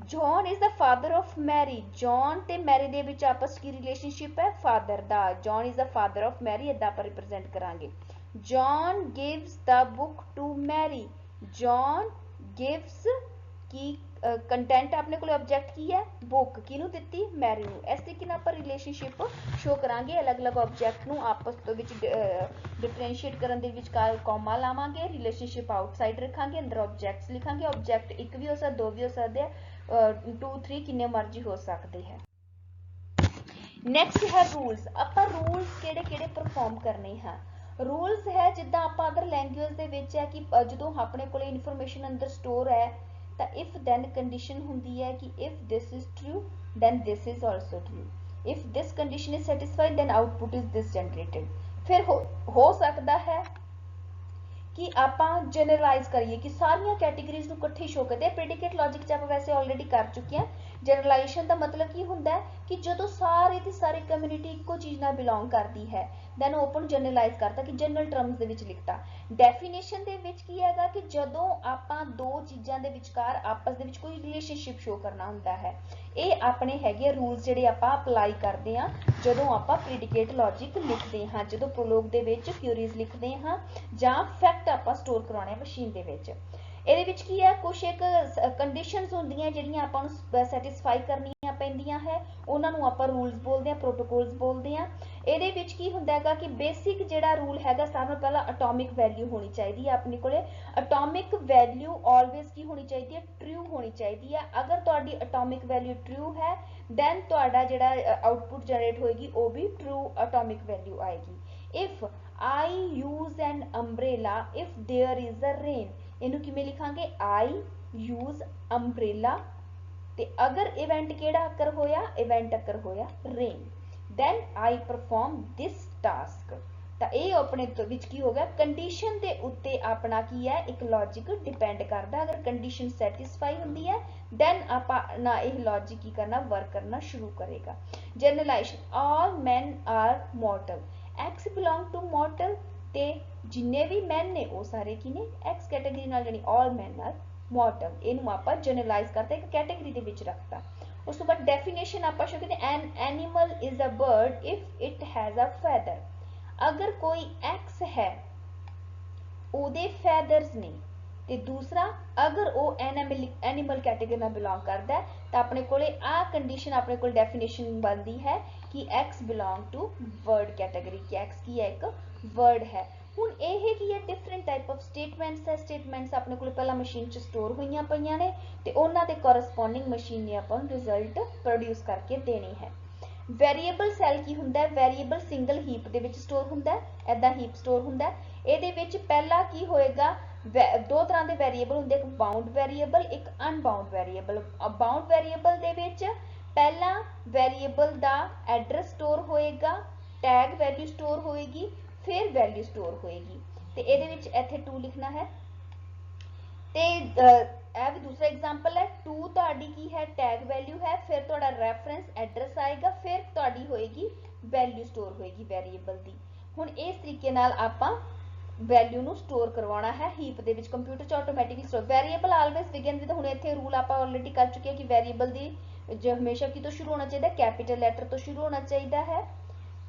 John is the father of Mary John ते मैरी दे विच आपस की रिलेशनशिप है फादर दा John is the father of Mary ऐदा आपां रिप्रेजेंट करांगे। John gives the book to Mary John gives की कंटेंट अपने को ऑब्जेक्ट की है बुक किनू दित्ती मैरी नू इस तरीके नाल आपां रिलेशनशिप शो करांगे अलग अलग ऑब्जेक्ट नू आपस दे विच डिफरेंशिएट करन दे विचकार कॉमा लावांगे रिलेशनशिप आउटसाइड रखांगे अंदर ऑब्जेक्ट्स लिखांगे ऑब्जेक्ट एक भी हो सकदा दो भी हो सकदे 2 3 किन्ने मर्जी हो सकते हैं। नैक्सट है रूल्स आपां रूल्स किहड़े किहड़े परफॉर्म करने हैं। रूल्स है जिद्दां आपां अदर लैंगुएज दे विच है कि जदों अपने कोल इन्फॉर्मेशन अंदर स्टोर है तो इफ दैन कंडीशन हुंदी है कि if this is true then this is also true if this condition is satisfied then output is this generated. फिर हो सकता है कि आपां जनरलाइज करिए कि सारियां कैटेगरीज नूं इकट्ठे शो करदे प्रीडिकेट लॉजिक च आपां वैसे ऑलरेडी कर चुके हैं। जनरलाइजेशन का मतलब की हुंदा है कि जदों सारे दी सारी कम्यूनिटी इक्को चीज़ नाल बिलोंग करती है दैन ओपन जनरलाइज करता कि जनरल टर्म्स दे विच लिखता। डेफिनेशन दे विच की हैगा कि जदों आपां दो चीज़ां दे विचकार आपस दे विच कोई रिलेशनशिप शो करना हुंदा है ये अपने हैगे रूल्स जिहड़े आपां अप्लाई करते हैं जदों आपां प्रीडिकेट लॉजिक लिखते हैं जदों प्रोलोग दे विच क्यूरीज लिखते हैं जां फैक्ट आपां स्टोर करवाने मशीन दे विच। ਇਹਦੇ ਵਿੱਚ ਕੀ ਹੈ ਕੁਛ ਇੱਕ ਕੰਡੀਸ਼ਨਸ ਹੁੰਦੀਆਂ ਜਿਹੜੀਆਂ ਆਪਾਂ ਨੂੰ ਸੈਟੀਸਫਾਈ ਕਰਨੀਆਂ ਪੈਂਦੀਆਂ ਹੈ ਉਹਨਾਂ ਨੂੰ ਆਪਾਂ ਰੂਲਸ ਬੋਲਦੇ ਆ ਪ੍ਰੋਟੋਕੋਲਸ ਬੋਲਦੇ ਆ। ਇਹਦੇ ਵਿੱਚ ਕੀ ਹੁੰਦਾ ਹੈਗਾ ਕਿ ਬੇਸਿਕ ਜਿਹੜਾ ਰੂਲ ਹੈਗਾ ਸਾਰਿਆਂ ਨਾਲੋਂ ਪਹਿਲਾਂ ਅਟੋਮਿਕ ਵੈਲਿਊ ਹੋਣੀ ਚਾਹੀਦੀ ਹੈ ਆਪਣੇ ਕੋਲੇ। ਅਟੋਮਿਕ ਵੈਲਿਊ ਆਲਵੇਜ਼ ਕੀ ਹੋਣੀ ਚਾਹੀਦੀ ਹੈ ਟਰੂ ਹੋਣੀ ਚਾਹੀਦੀ ਹੈ। ਅਗਰ ਤੁਹਾਡੀ ਅਟੋਮਿਕ ਵੈਲਿਊ ਟਰੂ ਹੈ ਦੈਨ ਤੁਹਾਡਾ ਜਿਹੜਾ ਆਊਟਪੁੱਟ ਜਨਰੇਟ ਹੋਏਗੀ ਉਹ ਵੀ ਟਰੂ ਅਟੋਮਿਕ ਵੈਲਿਊ ਆਏਗੀ। If I use an umbrella if there is a rain ਇਹਨੂੰ ਕਿਵੇਂ ਲਿਖਾਂਗੇ I use umbrella ਤੇ ਅਗਰ ਇਵੈਂਟ ਕਿਹੜਾ ਅਕਰ ਹੋਇਆ ਇਵੈਂਟ ਅਕਰ ਹੋਇਆ rain then I perform this task ਤਾਂ ਇਹ ਆਪਣੇ ਵਿੱਚ ਕੀ ਹੋ ਗਿਆ ਕੰਡੀਸ਼ਨ ਦੇ ਉੱਤੇ ਆਪਣਾ ਕੀ ਹੈ ਇੱਕ ਲੌਜਿਕ ਡਿਪੈਂਡ ਕਰਦਾ। ਅਗਰ ਕੰਡੀਸ਼ਨ ਸੈਟੀਸਫਾਈ ਹੁੰਦੀ ਹੈ then ਆਪਾਂ ਨਾ ਇਹ ਲੌਜਿਕ ਕੀ ਕਰਨਾ ਵਰਕ ਕਰਨਾ ਸ਼ੁਰੂ ਕਰੇਗਾ। Generalisation all men are mortal X belong to mortal ਤੇ ਜਿੰਨੇ ਵੀ men ਨੇ ਉਹ ਸਾਰੇ ਕੀ ਨੇ x ਕੈਟਾਗਰੀ ਨਾਲ, ਯਾਨੀ all men are mortal। ਇਹਨੂੰ ਆਪਾਂ ਜਨਰਲਾਈਜ਼ ਕਰਤਾ, ਇੱਕ ਕੈਟਾਗਰੀ ਦੇ ਵਿੱਚ ਰੱਖਤਾ। ਉਸ ਤੋਂ ਬਾਅਦ ਡੈਫੀਨੇਸ਼ਨ ਆਪਾਂ ਸ਼ੁਰੂ ਕਰਦੇ, an animal is a bird if it has a feather। ਅਗਰ ਕੋਈ x ਹੈ ਉਹਦੇ feathers ਨੇ, ਤੇ ਦੂਸਰਾ ਅਗਰ ਉਹ ਐਨੀਮਲ ਕੈਟਾਗਰੀ ਨਾਲ ਬਿਲੋਂਗ ਕਰਦਾ ਹੈ ਤਾਂ ਆਪਣੇ ਕੋਲੇ ਆ ਕੰਡੀਸ਼ਨ, ਆਪਣੇ ਕੋਲ ਡੈਫੀਨੇਸ਼ਨ ਬਣਦੀ ਹੈ ਕਿ x belong to word category, ਕਿ x ਕੀ ਹੈ, ਇੱਕ ਵਰਡ ਹੈ। ਹੁਣ ਇਹ ਕੀ ਹੈ, ਡਿਫਰੈਂਟ ਟਾਈਪ ਆਫ ਸਟੇਟਮੈਂਟਸ ਹੈ। ਸਟੇਟਮੈਂਟਸ ਆਪਣੇ ਕੋਲ ਪਹਿਲਾਂ ਮਸ਼ੀਨ 'ਚ ਸਟੋਰ ਹੋਈਆਂ ਪਈਆਂ ਨੇ ਤੇ ਉਹਨਾਂ ਦੇ ਕੋਰਸਪੋਂਡਿੰਗ ਮਸ਼ੀਨ ਨੇ ਆਪਾਂ ਨੂੰ ਰਿਜ਼ਲਟ ਪ੍ਰੋਡਿਊਸ ਕਰਕੇ ਦੇਣੀ ਹੈ। ਵੈਰੀਏਬਲ ਸੈੱਲ ਕੀ ਹੁੰਦਾ ਹੈ, ਵੈਰੀਏਬਲ ਸਿੰਗਲ ਹੀਪ ਦੇ ਵਿੱਚ ਸਟੋਰ ਹੁੰਦਾ ਹੈ, ਐਦਾਂ ਹੀਪ ਸਟੋਰ ਹੁੰਦਾ ਹੈ। ਇਹਦੇ ਵਿੱਚ ਪਹਿਲਾ ਕੀ ਹੋਏਗਾ, ਦੋ ਤਰ੍ਹਾਂ ਦੇ ਵੈਰੀਏਬਲ ਹੁੰਦੇ, ਇੱਕ ਬਾਉਂਡ ਵੈਰੀਏਬਲ, ਇੱਕ ਅਨਬਾਉਂਡ ਵੈਰੀਏਬਲ। ਬਾਉਂਡ ਵੈਰੀਏਬਲ ਦੇ ਵਿੱਚ ਪਹਿਲਾ ਵੈਰੀਏਬਲ ਦਾ ਐਡਰੈਸ ਸਟੋਰ ਹੋਏਗਾ, ਟੈਗ ਵੈਲਿਊ ਸਟੋਰ ਹੋਏਗੀ, ਫਿਰ ਵੈਲਿਊ ਸਟੋਰ ਹੋਏਗੀ। ਤੇ ਇਹਦੇ ਵਿੱਚ ਇੱਥੇ 2 ਲਿਖਣਾ ਹੈ। ਤੇ ਇਹ ਵੀ ਦੂਸਰਾ ਐਗਜ਼ਾਮਪਲ ਹੈ, 2 ਤੁਹਾਡੀ ਕੀ ਹੈ, ਟੈਗ ਵੈਲਿਊ ਹੈ, ਫਿਰ ਤੁਹਾਡਾ ਰੈਫਰੈਂਸ ਐਡਰੈਸ ਆਏਗਾ, ਫਿਰ ਤੁਹਾਡੀ ਹੋਏਗੀ ਵੈਲਿਊ ਸਟੋਰ ਹੋਏਗੀ ਵੈਰੀਏਬਲ ਦੀ। ਹੁਣ ਇਸ ਤਰੀਕੇ ਨਾਲ ਆਪਾਂ ਵੈਲਿਊ ਨੂੰ ਸਟੋਰ ਕਰਵਾਉਣਾ ਹੈ ਹੀਪ ਦੇ ਵਿੱਚ, ਕੰਪਿਊਟਰ 'ਚ automatically store. Variable always begin with, ਹੁਣ ਇੱਥੇ ਰੂਲ ਆਪਾਂ ਆਲਰੇਡੀ ਕਰ ਚੁੱਕੇ ਹਾਂ ਕਿ ਵੈਰੀਏਬਲ ਦੀ ਜੋ ਹਮੇਸ਼ਾ ਕਿਤੋਂ ਸ਼ੁਰੂ ਹੋਣਾ ਚਾਹੀਦਾ, ਕੈਪੀਟਲ ਲੈਟਰ ਤੋਂ ਸ਼ੁਰੂ ਹੋਣਾ ਚਾਹੀਦਾ ਹੈ।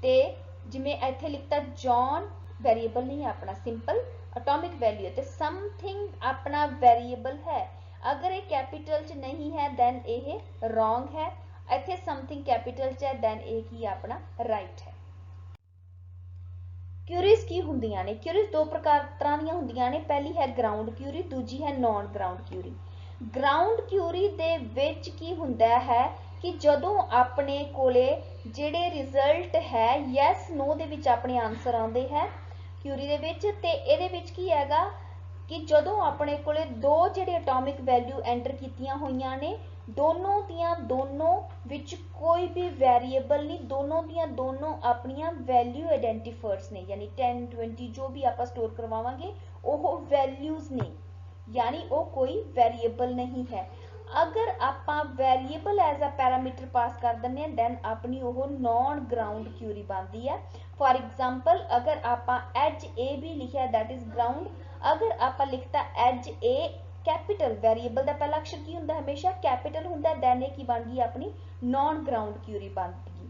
ਤੇ ਜਿਵੇਂ ਇੱਥੇ ਲਿਖਤਾ ਜੌਨ, ਵੈਰੀਏਬਲ ਨਹੀਂ ਹੈ ਆਪਣਾ, ਸਿੰਪਲ ਅਟੋਮਿਕ ਵੈਲਿਊ ਹੈ, ਤੇ ਸਮਥਿੰਗ ਆਪਣਾ ਵੈਰੀਏਬਲ ਹੈ। ਅਗਰ ਇਹ ਕੈਪੀਟਲ 'ਚ ਨਹੀਂ ਹੈ ਦੈਨ ਇਹ ਰੋਂਗ ਹੈ, ਇੱਥੇ ਸਮਥਿੰਗ ਕੈਪੀਟਲ 'ਚ ਹੈ ਦੈਨ ਇਹ ਕੀ ਆਪਣਾ ਰਾਈਟ ਹੈ। ਕਿਊਰੀਜ਼ ਕੀ ਹੁੰਦੀਆਂ ਨੇ, ਕਿਊਰੀਜ਼ ਦੋ ਤਰ੍ਹਾਂ ਦੀਆਂ ਹੁੰਦੀਆਂ ਨੇ, ਪਹਿਲੀ ਹੈ ਗਰਾਊਂਡ ਕਿਊਰੀ, ਦੂਜੀ ਹੈ non ground Curie. Ground Curie ਦੇ ਵਿੱਚ ਕੀ ਹੁੰਦਾ ਹੈ ਕਿ ਜਦੋਂ ਆਪਣੇ ਕੋਲੇ ਜਿਹੜੇ ਰਿਜ਼ਲਟ ਹੈ ਯੈਸ ਨੋ ਦੇ ਵਿੱਚ ਆਪਣੇ ਆਨਸਰ ਆਉਂਦੇ ਹੈ ਕਿਊਰੀ ਦੇ ਵਿੱਚ, ਤੇ ਇਹਦੇ ਵਿੱਚ ਕੀ ਹੈਗਾ ਕਿ ਜਦੋਂ ਆਪਣੇ ਕੋਲੇ ਦੋ ਜਿਹੜੇ ਅਟੋਮਿਕ ਵੈਲਿਊ ਐਂਟਰ ਕੀਤੀਆਂ ਹੋਈਆਂ ਨੇ, ਦੋਨੋਂ ਦੀਆਂ ਦੋਨੋਂ ਵਿੱਚ ਕੋਈ ਵੀ ਵੈਰੀਏਬਲ ਨਹੀਂ, ਦੋਨੋਂ ਦੀਆਂ ਦੋਨੋਂ ਆਪਣੀਆਂ ਵੈਲਿਊ ਆਇਡੈਂਟੀਫਾਇਰਸ ਨੇ, ਯਾਨੀ 10 20 ਜੋ ਵੀ ਆਪਾਂ ਸਟੋਰ ਕਰਵਾਵਾਂਗੇ ਉਹ ਵੈਲਿਊਜ਼ ਨੇ, ਯਾਨੀ ਉਹ ਕੋਈ ਵੈਰੀਏਬਲ ਨਹੀਂ ਹੈ। ਅਗਰ ਆਪਾਂ ਵੈਰੀਏਬਲ ਐਜ਼ ਅ ਪੈਰਾਮੀਟਰ ਪਾਸ ਕਰ ਦਿੰਦੇ ਹਾਂ ਦੈਨ ਆਪਣੀ ਉਹ ਨੌਨ ਗਰਾਊਂਡ ਕਿਊਰੀ ਬਣਦੀ ਹੈ। ਫॉर एग्जांपल अगर आप एज ए भी लिखा दैट इज ग्राउंड, अगर आप लिखता एज ए कैपिटल, वेरिएबल का पहला अक्षर की होंगे हमेशा कैपिटल होंगे, दैन की बन गई अपनी नॉन ग्राउंड क्यूरी बन गई।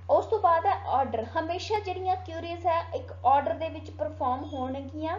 उस तो बाद है ऑर्डर, हमेशा जिहड़ियां क्यूरीज है एक ऑर्डर दे विच परफॉर्म होणगियां।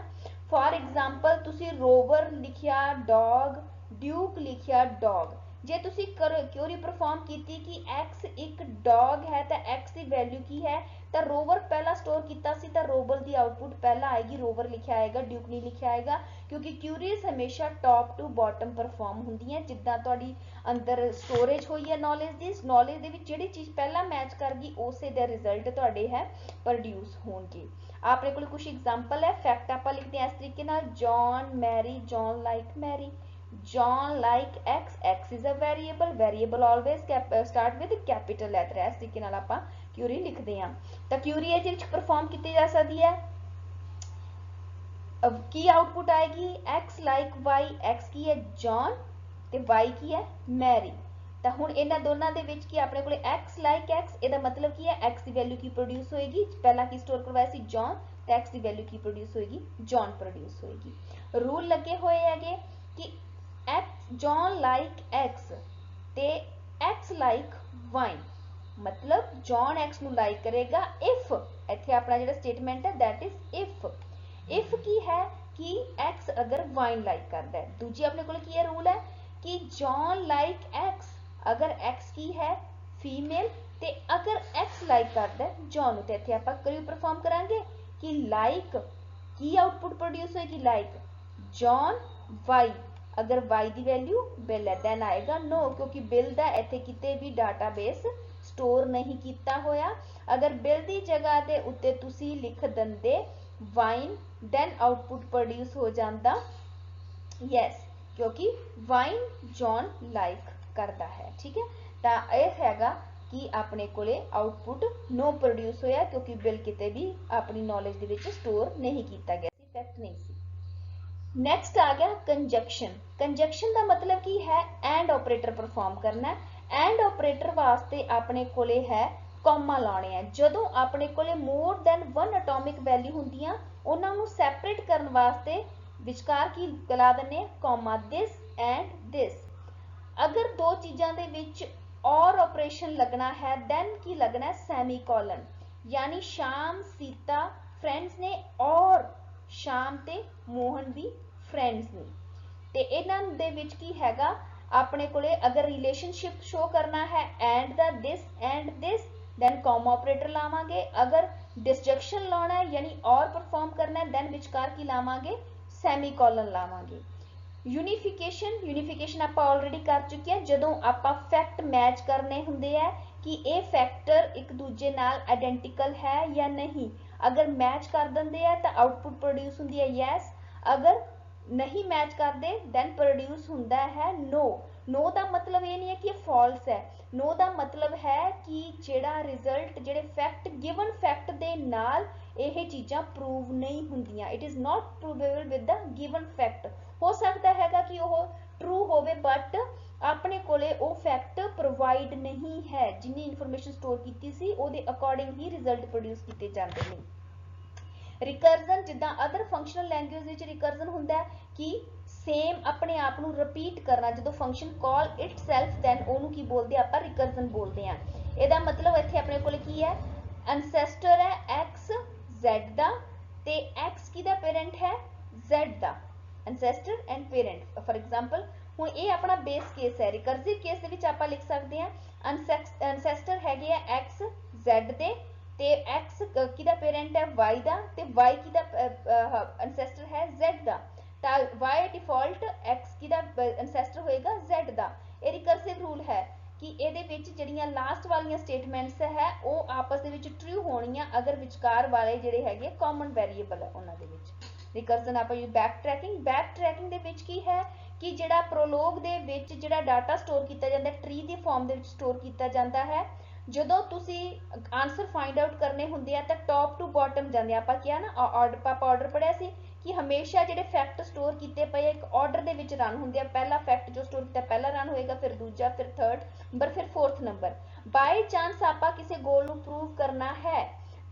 फॉर एग्जांपल तुसी रोवर लिखिया डॉग, ड्यूक लिखिया डॉग, जे तुसी क्यूरी परफॉर्म की कि एक्स एक डॉग है तो एक्स की वैल्यू की है, तो रोवर पहला स्टोर किया सी तो रोवर की आउटपुट पहला आएगी, रोवर लिखा आएगा, ड्यूक नहीं लिखा आएगा, क्योंकि क्यूरीज हमेशा टॉप टू बॉटम परफॉर्म होंगी हैं। जिद्दां तुहाडी अंदर स्टोरेज हुई है नॉलेज की, नॉलेज दे विच जिहड़ी चीज़ पहला मैच कर गई उसे दे रिजल्ट तुहाडे है प्रोड्यूस होणगे। आपने कोल कुछ एग्जाम्पल है, फैक्ट आप लिखते हैं इस तरीके नाल, John Mary, John like Mary, John like x, x is a variable, variable always start with capital letter, इस तरीके नाल आपां क्यूरी लिखते हैं। तो क्यूरी है जिहदे विच परफॉर्म की जा सकती है, की आउटपुट आएगी एक्स लाइक वाई, एक्स की है जॉन ते वाई की है मैरी। तो हुण इन्हां दोनों दे विच की अपने कोले एक्स लाइक एक्स, इहदा मतलब की है एक्स की वैल्यू की प्रोड्यूस होएगी, पहला की स्टोर करवाया सी जॉन, तो एक्स की वैल्यू की प्रोड्यूस होएगी जॉन प्रोड्यूस होएगी। रूल लगे हुए हैगे कि एक्स जॉन लाइक एक्स ते एक्स लाइक वाइन, मतलब जॉन एक्स नू लाइक करेगा इफ, इत्थे अपना जिहड़ा स्टेटमेंट है दैट इज इफ की है कि एक्स अगर वाइन लाइक करता है। दूजी अपने को की रूल है कि जॉन लाइक एक्स, अगर एक्स की है फीमेल ते अगर एक्स लाइक करता है जॉन, तो इत्थे आपां क्यों परफॉर्म करांगे कि लाइक की आउटपुट प्रोड्यूस होएगी लाइक जॉन वाई, अगर वाई की वैल्यू बिल है दैन आएगा नो, क्योंकि बिल का इत्थे किते भी डाटाबेस स्टोर नहीं किया होया। अगर बिल की जगह के उत्ते तुसी लिख देंदे वाइन दैन आउटपुट प्रोड्यूस हो जाता यस, क्योंकि वाइन जॉन लाइक करता है। ठीक है, तो यह हैगा कि अपने कोले आउटपुट नो प्रोड्यूस होया क्योंकि बिल किते भी अपनी नॉलेज दे विच स्टोर नहीं किया गया, फैक्ट नहीं सी। नैक्सट आ गया कंजक्शन। कंजक्शन का मतलब की है एंड ऑपरेटर परफॉर्म करना है। एंड ऑपरेटर वास्ते अपने कोले है ਕੌਮਾ ਲਾਉਣੇ ਆ। ਜਦੋਂ ਆਪਣੇ ਕੋਲੇ ਮੋਰ ਦੈਨ 1 ਐਟੋਮਿਕ ਵੈਲਿਊ ਹੁੰਦੀਆਂ ਉਹਨਾਂ ਨੂੰ ਸੈਪਰੇਟ ਕਰਨ ਵਾਸਤੇ ਵਿਚਕਾਰ ਕੀ ਲਾ ਦਿੰਦੇ ਆ, ਕੌਮਾ, ਦਿਸ ਐਂਡ ਦਿਸ। ਅਗਰ ਦੋ ਚੀਜ਼ਾਂ ਦੇ ਵਿੱਚ ਔਰ ਆਪਰੇਸ਼ਨ ਲੱਗਣਾ ਹੈ ਦੈਨ ਕੀ ਲੱਗਣਾ ਹੈ, ਸੈਮੀਕੋਲਨ। यानी श्याम सीता फ्रेंड्स ने और श्याम ते मोहन भी फ्रेंड्स ने। ते इन्हां दे विच की हैगा अपने कोले अगर रिलेशनशिप शो करना है and the this and this then comma operator लावांगे। अगर डिसजंक्शन लाना है यानी और परफॉर्म करना है दैन विचकार की लावांगे, सैमीकोलन लावांगे। यूनिफिकेशन आप ऑलरेडी कर चुके हैं। जदों आप फैक्ट मैच करने हुंदे है कि ये फैक्टर एक दूजे नाल आइडेंटिकल है या नहीं। अगर मैच कर देंगे है तो आउटपुट प्रोड्यूस होंदी है यस, अगर नहीं मैच करते दैन प्रोड्यूस होंदा है नो। नो का मतलब ये नहीं है कि फॉल्स है, नो का मतलब है कि जेड़ा रिजल्ट जेड़े फैक्ट गिवन फैक्ट दे नाल यह चीज़ां प्रूव नहीं होंदियां। It is not provable with the given fact. हो सकता है कि वह ट्रू होवे बट अपने कोले वो फैक्ट प्रोवाइड नहीं है, जिन्नी इन्फॉर्मेशन स्टोर की सी उहदे अकॉर्डिंग ही रिजल्ट प्रोड्यूस किए जाते हैं। रिकर्जन जिद्दां अदर फंक्शनल लैंग्वेज विच रिकर्जन हुंदा है कि सेम अपने आप नूं रिपीट करना। जो फंक्शन कॉल इटसेल्फ दैन उहनूं की बोलते आपां रिकर्जन बोलते हैं। इहदा मतलब इत्थे अपने कोले की है, एंसेस्टर है एक्स Z दा ते एक्स किहदा पेरेंट है Z दा, ancestor and parent. For example हुण ये अपना बेस केस है। रिकर्सिव केस दे विच आपां लिख सकते हैं एंसेस्टर हैगे है एक्स Z दे ते एक्स किहदा पेरेंट है वाई दा ते वाई किहदा एंसेस्टर है Z दा। तां वाई डिफॉल्ट एक्स किहदा एंसेस्टर होएगा Z दा। ये रिकर्सिव रूल है कि ਇਹਦੇ ਵਿੱਚ ਜਿਹੜੀਆਂ ਲਾਸਟ ਵਾਲੀਆਂ ਸਟੇਟਮੈਂਟਸ ਹੈ ਉਹ ਆਪਸ ਦੇ ਵਿੱਚ ਟਰੂ ਹੋਣੀਆਂ ਅਗਰ ਵਿਚਕਾਰ ਵਾਲੇ ਜਿਹੜੇ ਹੈਗੇ ਕਾਮਨ ਵੇਰੀਏਬਲ ਹੈ ਉਹਨਾਂ ਦੇ ਵਿੱਚ। ਰਿਕਰਜਨ ਆਪਾਂ ਯੂਜ਼ ਬੈਕ ਟਰੈਕਿੰਗ ਦੇ ਵਿੱਚ ਕੀ ਹੈ ਕਿ ਜਿਹੜਾ ਪ੍ਰੋਲੋਗ ਦੇ ਵਿੱਚ ਜਿਹੜਾ ਡਾਟਾ ਸਟੋਰ ਕੀਤਾ ਜਾਂਦਾ ਟਰੀ ਦੀ ਫਾਰਮ ਦੇ ਵਿੱਚ ਸਟੋਰ ਕੀਤਾ ਜਾਂਦਾ ਹੈ। ਜਦੋਂ ਤੁਸੀਂ ਆਨਸਰ ਫਾइंड आउट करने ਹੁੰਦੇ ਆ ਤਾਂ ਟੌਪ ਟੂ ਬਾਟਮ ਜਾਂਦੇ। ਆਪਾਂ ਕਿਹਾ ਨਾ ਆਰਡਰ ਪੜਿਆ ਸੀ कि हमेशा ਜਿਹੜੇ फैक्ट स्टोर किए पे एक ऑर्डर ਦੇ ਵਿੱਚ ਰਨ ਹੁੰਦੇ ਆ। पहला फैक्ट जो स्टोर किया पहला रन होएगा, फिर दूजा, फिर थर्ड नंबर, फिर फोर्थ नंबर। बाय चांस आप किसी गोल ਨੂੰ प्रूव करना है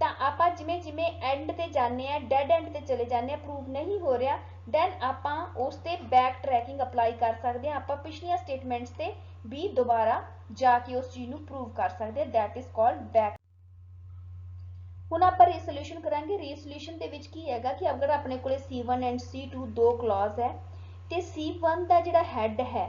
ਤਾਂ ਆਪਾਂ ਜਿਵੇਂ ਜਿਵੇਂ एंड ਤੇ जाने ਆ डेड एंड ਤੇ चले जाने ਆ, प्रूव नहीं हो रहा दैन ਆਪਾਂ ਉਸ ਤੇ बैक ट्रैकिंग अप्लाई कर सकते हैं। ਆਪਾਂ पिछलियां स्टेटमेंट्स ਤੇ भी दोबारा जाके उस चीज ਨੂੰ प्रूव कर सकते हैं। That is called back. ਹੁਣ ਆਪਾਂ ਰੀਸੋਲੂਸ਼ਨ ਕਰਾਂਗੇ। ਰੀਸੋਲੂਸ਼ਨ ਦੇ ਵਿੱਚ ਕੀ ਹੈਗਾ ਕਿ ਅਗਰ ਆਪਣੇ ਕੋਲੇ C1 ਐਂਡ C2 ਦੋ ਕਲੌਜ਼ ਹੈ ਤੇ C1 ਦਾ ਜਿਹੜਾ ਹੈਡ ਹੈ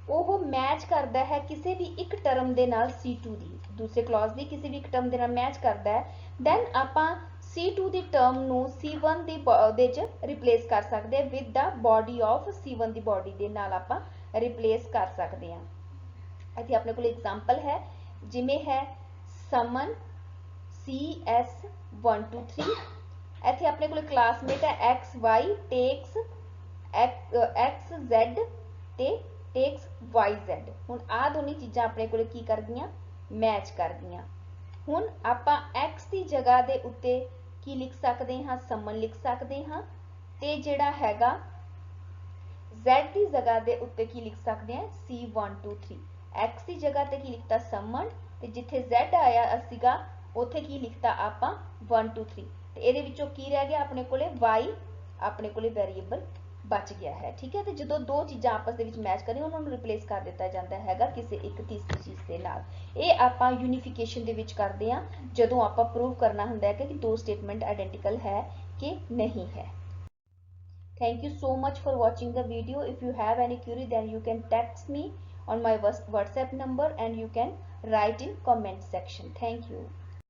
ਉਹ ਮੈਚ ਕਰਦਾ ਹੈ ਕਿਸੇ ਵੀ ਇੱਕ ਟਰਮ ਦੇ ਨਾਲ C2 ਦੀ, ਦੂਸਰੇ ਕਲੌਜ਼ ਦੀ ਕਿਸੇ ਵੀ ਇੱਕ ਟਰਮ ਦੇ ਨਾਲ ਮੈਚ ਕਰਦਾ ਹੈ, ਦੈਨ ਆਪਾਂ C2 ਦੀ ਟਰਮ ਨੂੰ C1 ਦੀ ਉਹਦੇ 'ਚ ਰਿਪਲੇਸ ਕਰ ਸਕਦੇ ਹਾਂ with the body of C1 the body ਦੇ ਨਾਲ ਆਪਾਂ ਰਿਪਲੇਸ ਕਰ ਸਕਦੇ ਹਾਂ। ਇੱਥੇ ਆਪਣੇ ਕੋਲ ਐਗਜ਼ਾਮਪਲ ਹੈ ਜਿਵੇਂ ਹੈ ਸਮਨ CS123। ਇੱਥੇ ਆਪਣੇ ਕੋਲ ਕਲਾਸਮੇਟ ਹੈ XY ਟੇਕਸ XZ ਤੇ ਟੇਕਸ YZ। ਹੁਣ ਆ ਦੋਨੀ ਚੀਜ਼ਾਂ ਆਪਣੇ ਕੋਲ ਕੀ ਕਰ ਗਈਆਂ, ਮੈਚ ਕਰ ਗਈਆਂ। ਹੁਣ ਆਪਾਂ X ਦੀ ਜਗ੍ਹਾ ਦੇ ਉੱਤੇ ਕੀ ਲਿਖ ਸਕਦੇ ਹਾਂ, ਸਮਨ ਲਿਖ ਸਕਦੇ ਹਾਂ ਤੇ ਜਿਹੜਾ ਹੈਗਾ Z ਦੀ ਜਗ੍ਹਾ ਦੇ ਉੱਤੇ ਕੀ ਲਿਖ ਸਕਦੇ ਹਾਂ, C123। X ਦੀ ਜਗ੍ਹਾ ਤੇ ਕੀ ਲਿਖਤਾ ਸਮਨ ਤੇ ਜਿੱਥੇ Z ਆਇਆ ਸੀਗਾ ਉੱਥੇ ਕੀ ਲਿਖਤਾ ਆਪਾਂ 123 ਤੇ ਇਹਦੇ ਵਿੱਚੋਂ ਕੀ ਰਹਿ ਗਿਆ ਆਪਣੇ ਕੋਲੇ y ਆਪਣੇ ਕੋਲੇ वेरिएबल बच गया है। ठीक है, तो जो दो चीज़ां आपस ਦੇ ਵਿੱਚ ਮੈਚ ਕਰੀਆਂ ਉਹਨਾਂ ਨੂੰ ਰਿਪਲੇਸ ਕਰ ਦਿੱਤਾ ਜਾਂਦਾ ਹੈਗਾ ਕਿਸੇ ਇੱਕ ਤੀਸਰੀ ਚੀਜ਼ ਦੇ ਨਾਲ। ਇਹ ਆਪਾਂ ਯੂਨੀਫਿਕੇਸ਼ਨ ਦੇ ਵਿੱਚ ਕਰਦੇ ਹਾਂ ਜਦੋਂ ਆਪਾਂ ਪ੍ਰੂਵ ਕਰਨਾ ਹੁੰਦਾ ਹੈ ਕਿ ਦੋ ਸਟੇਟਮੈਂਟ ਆਇਡੈਂਟੀਕਲ ਹੈ ਕਿ ਨਹੀਂ ਹੈ। Thank you so much for watching the video. If you have any query then you can text me on my WhatsApp number and you can write in comment section. Thank you.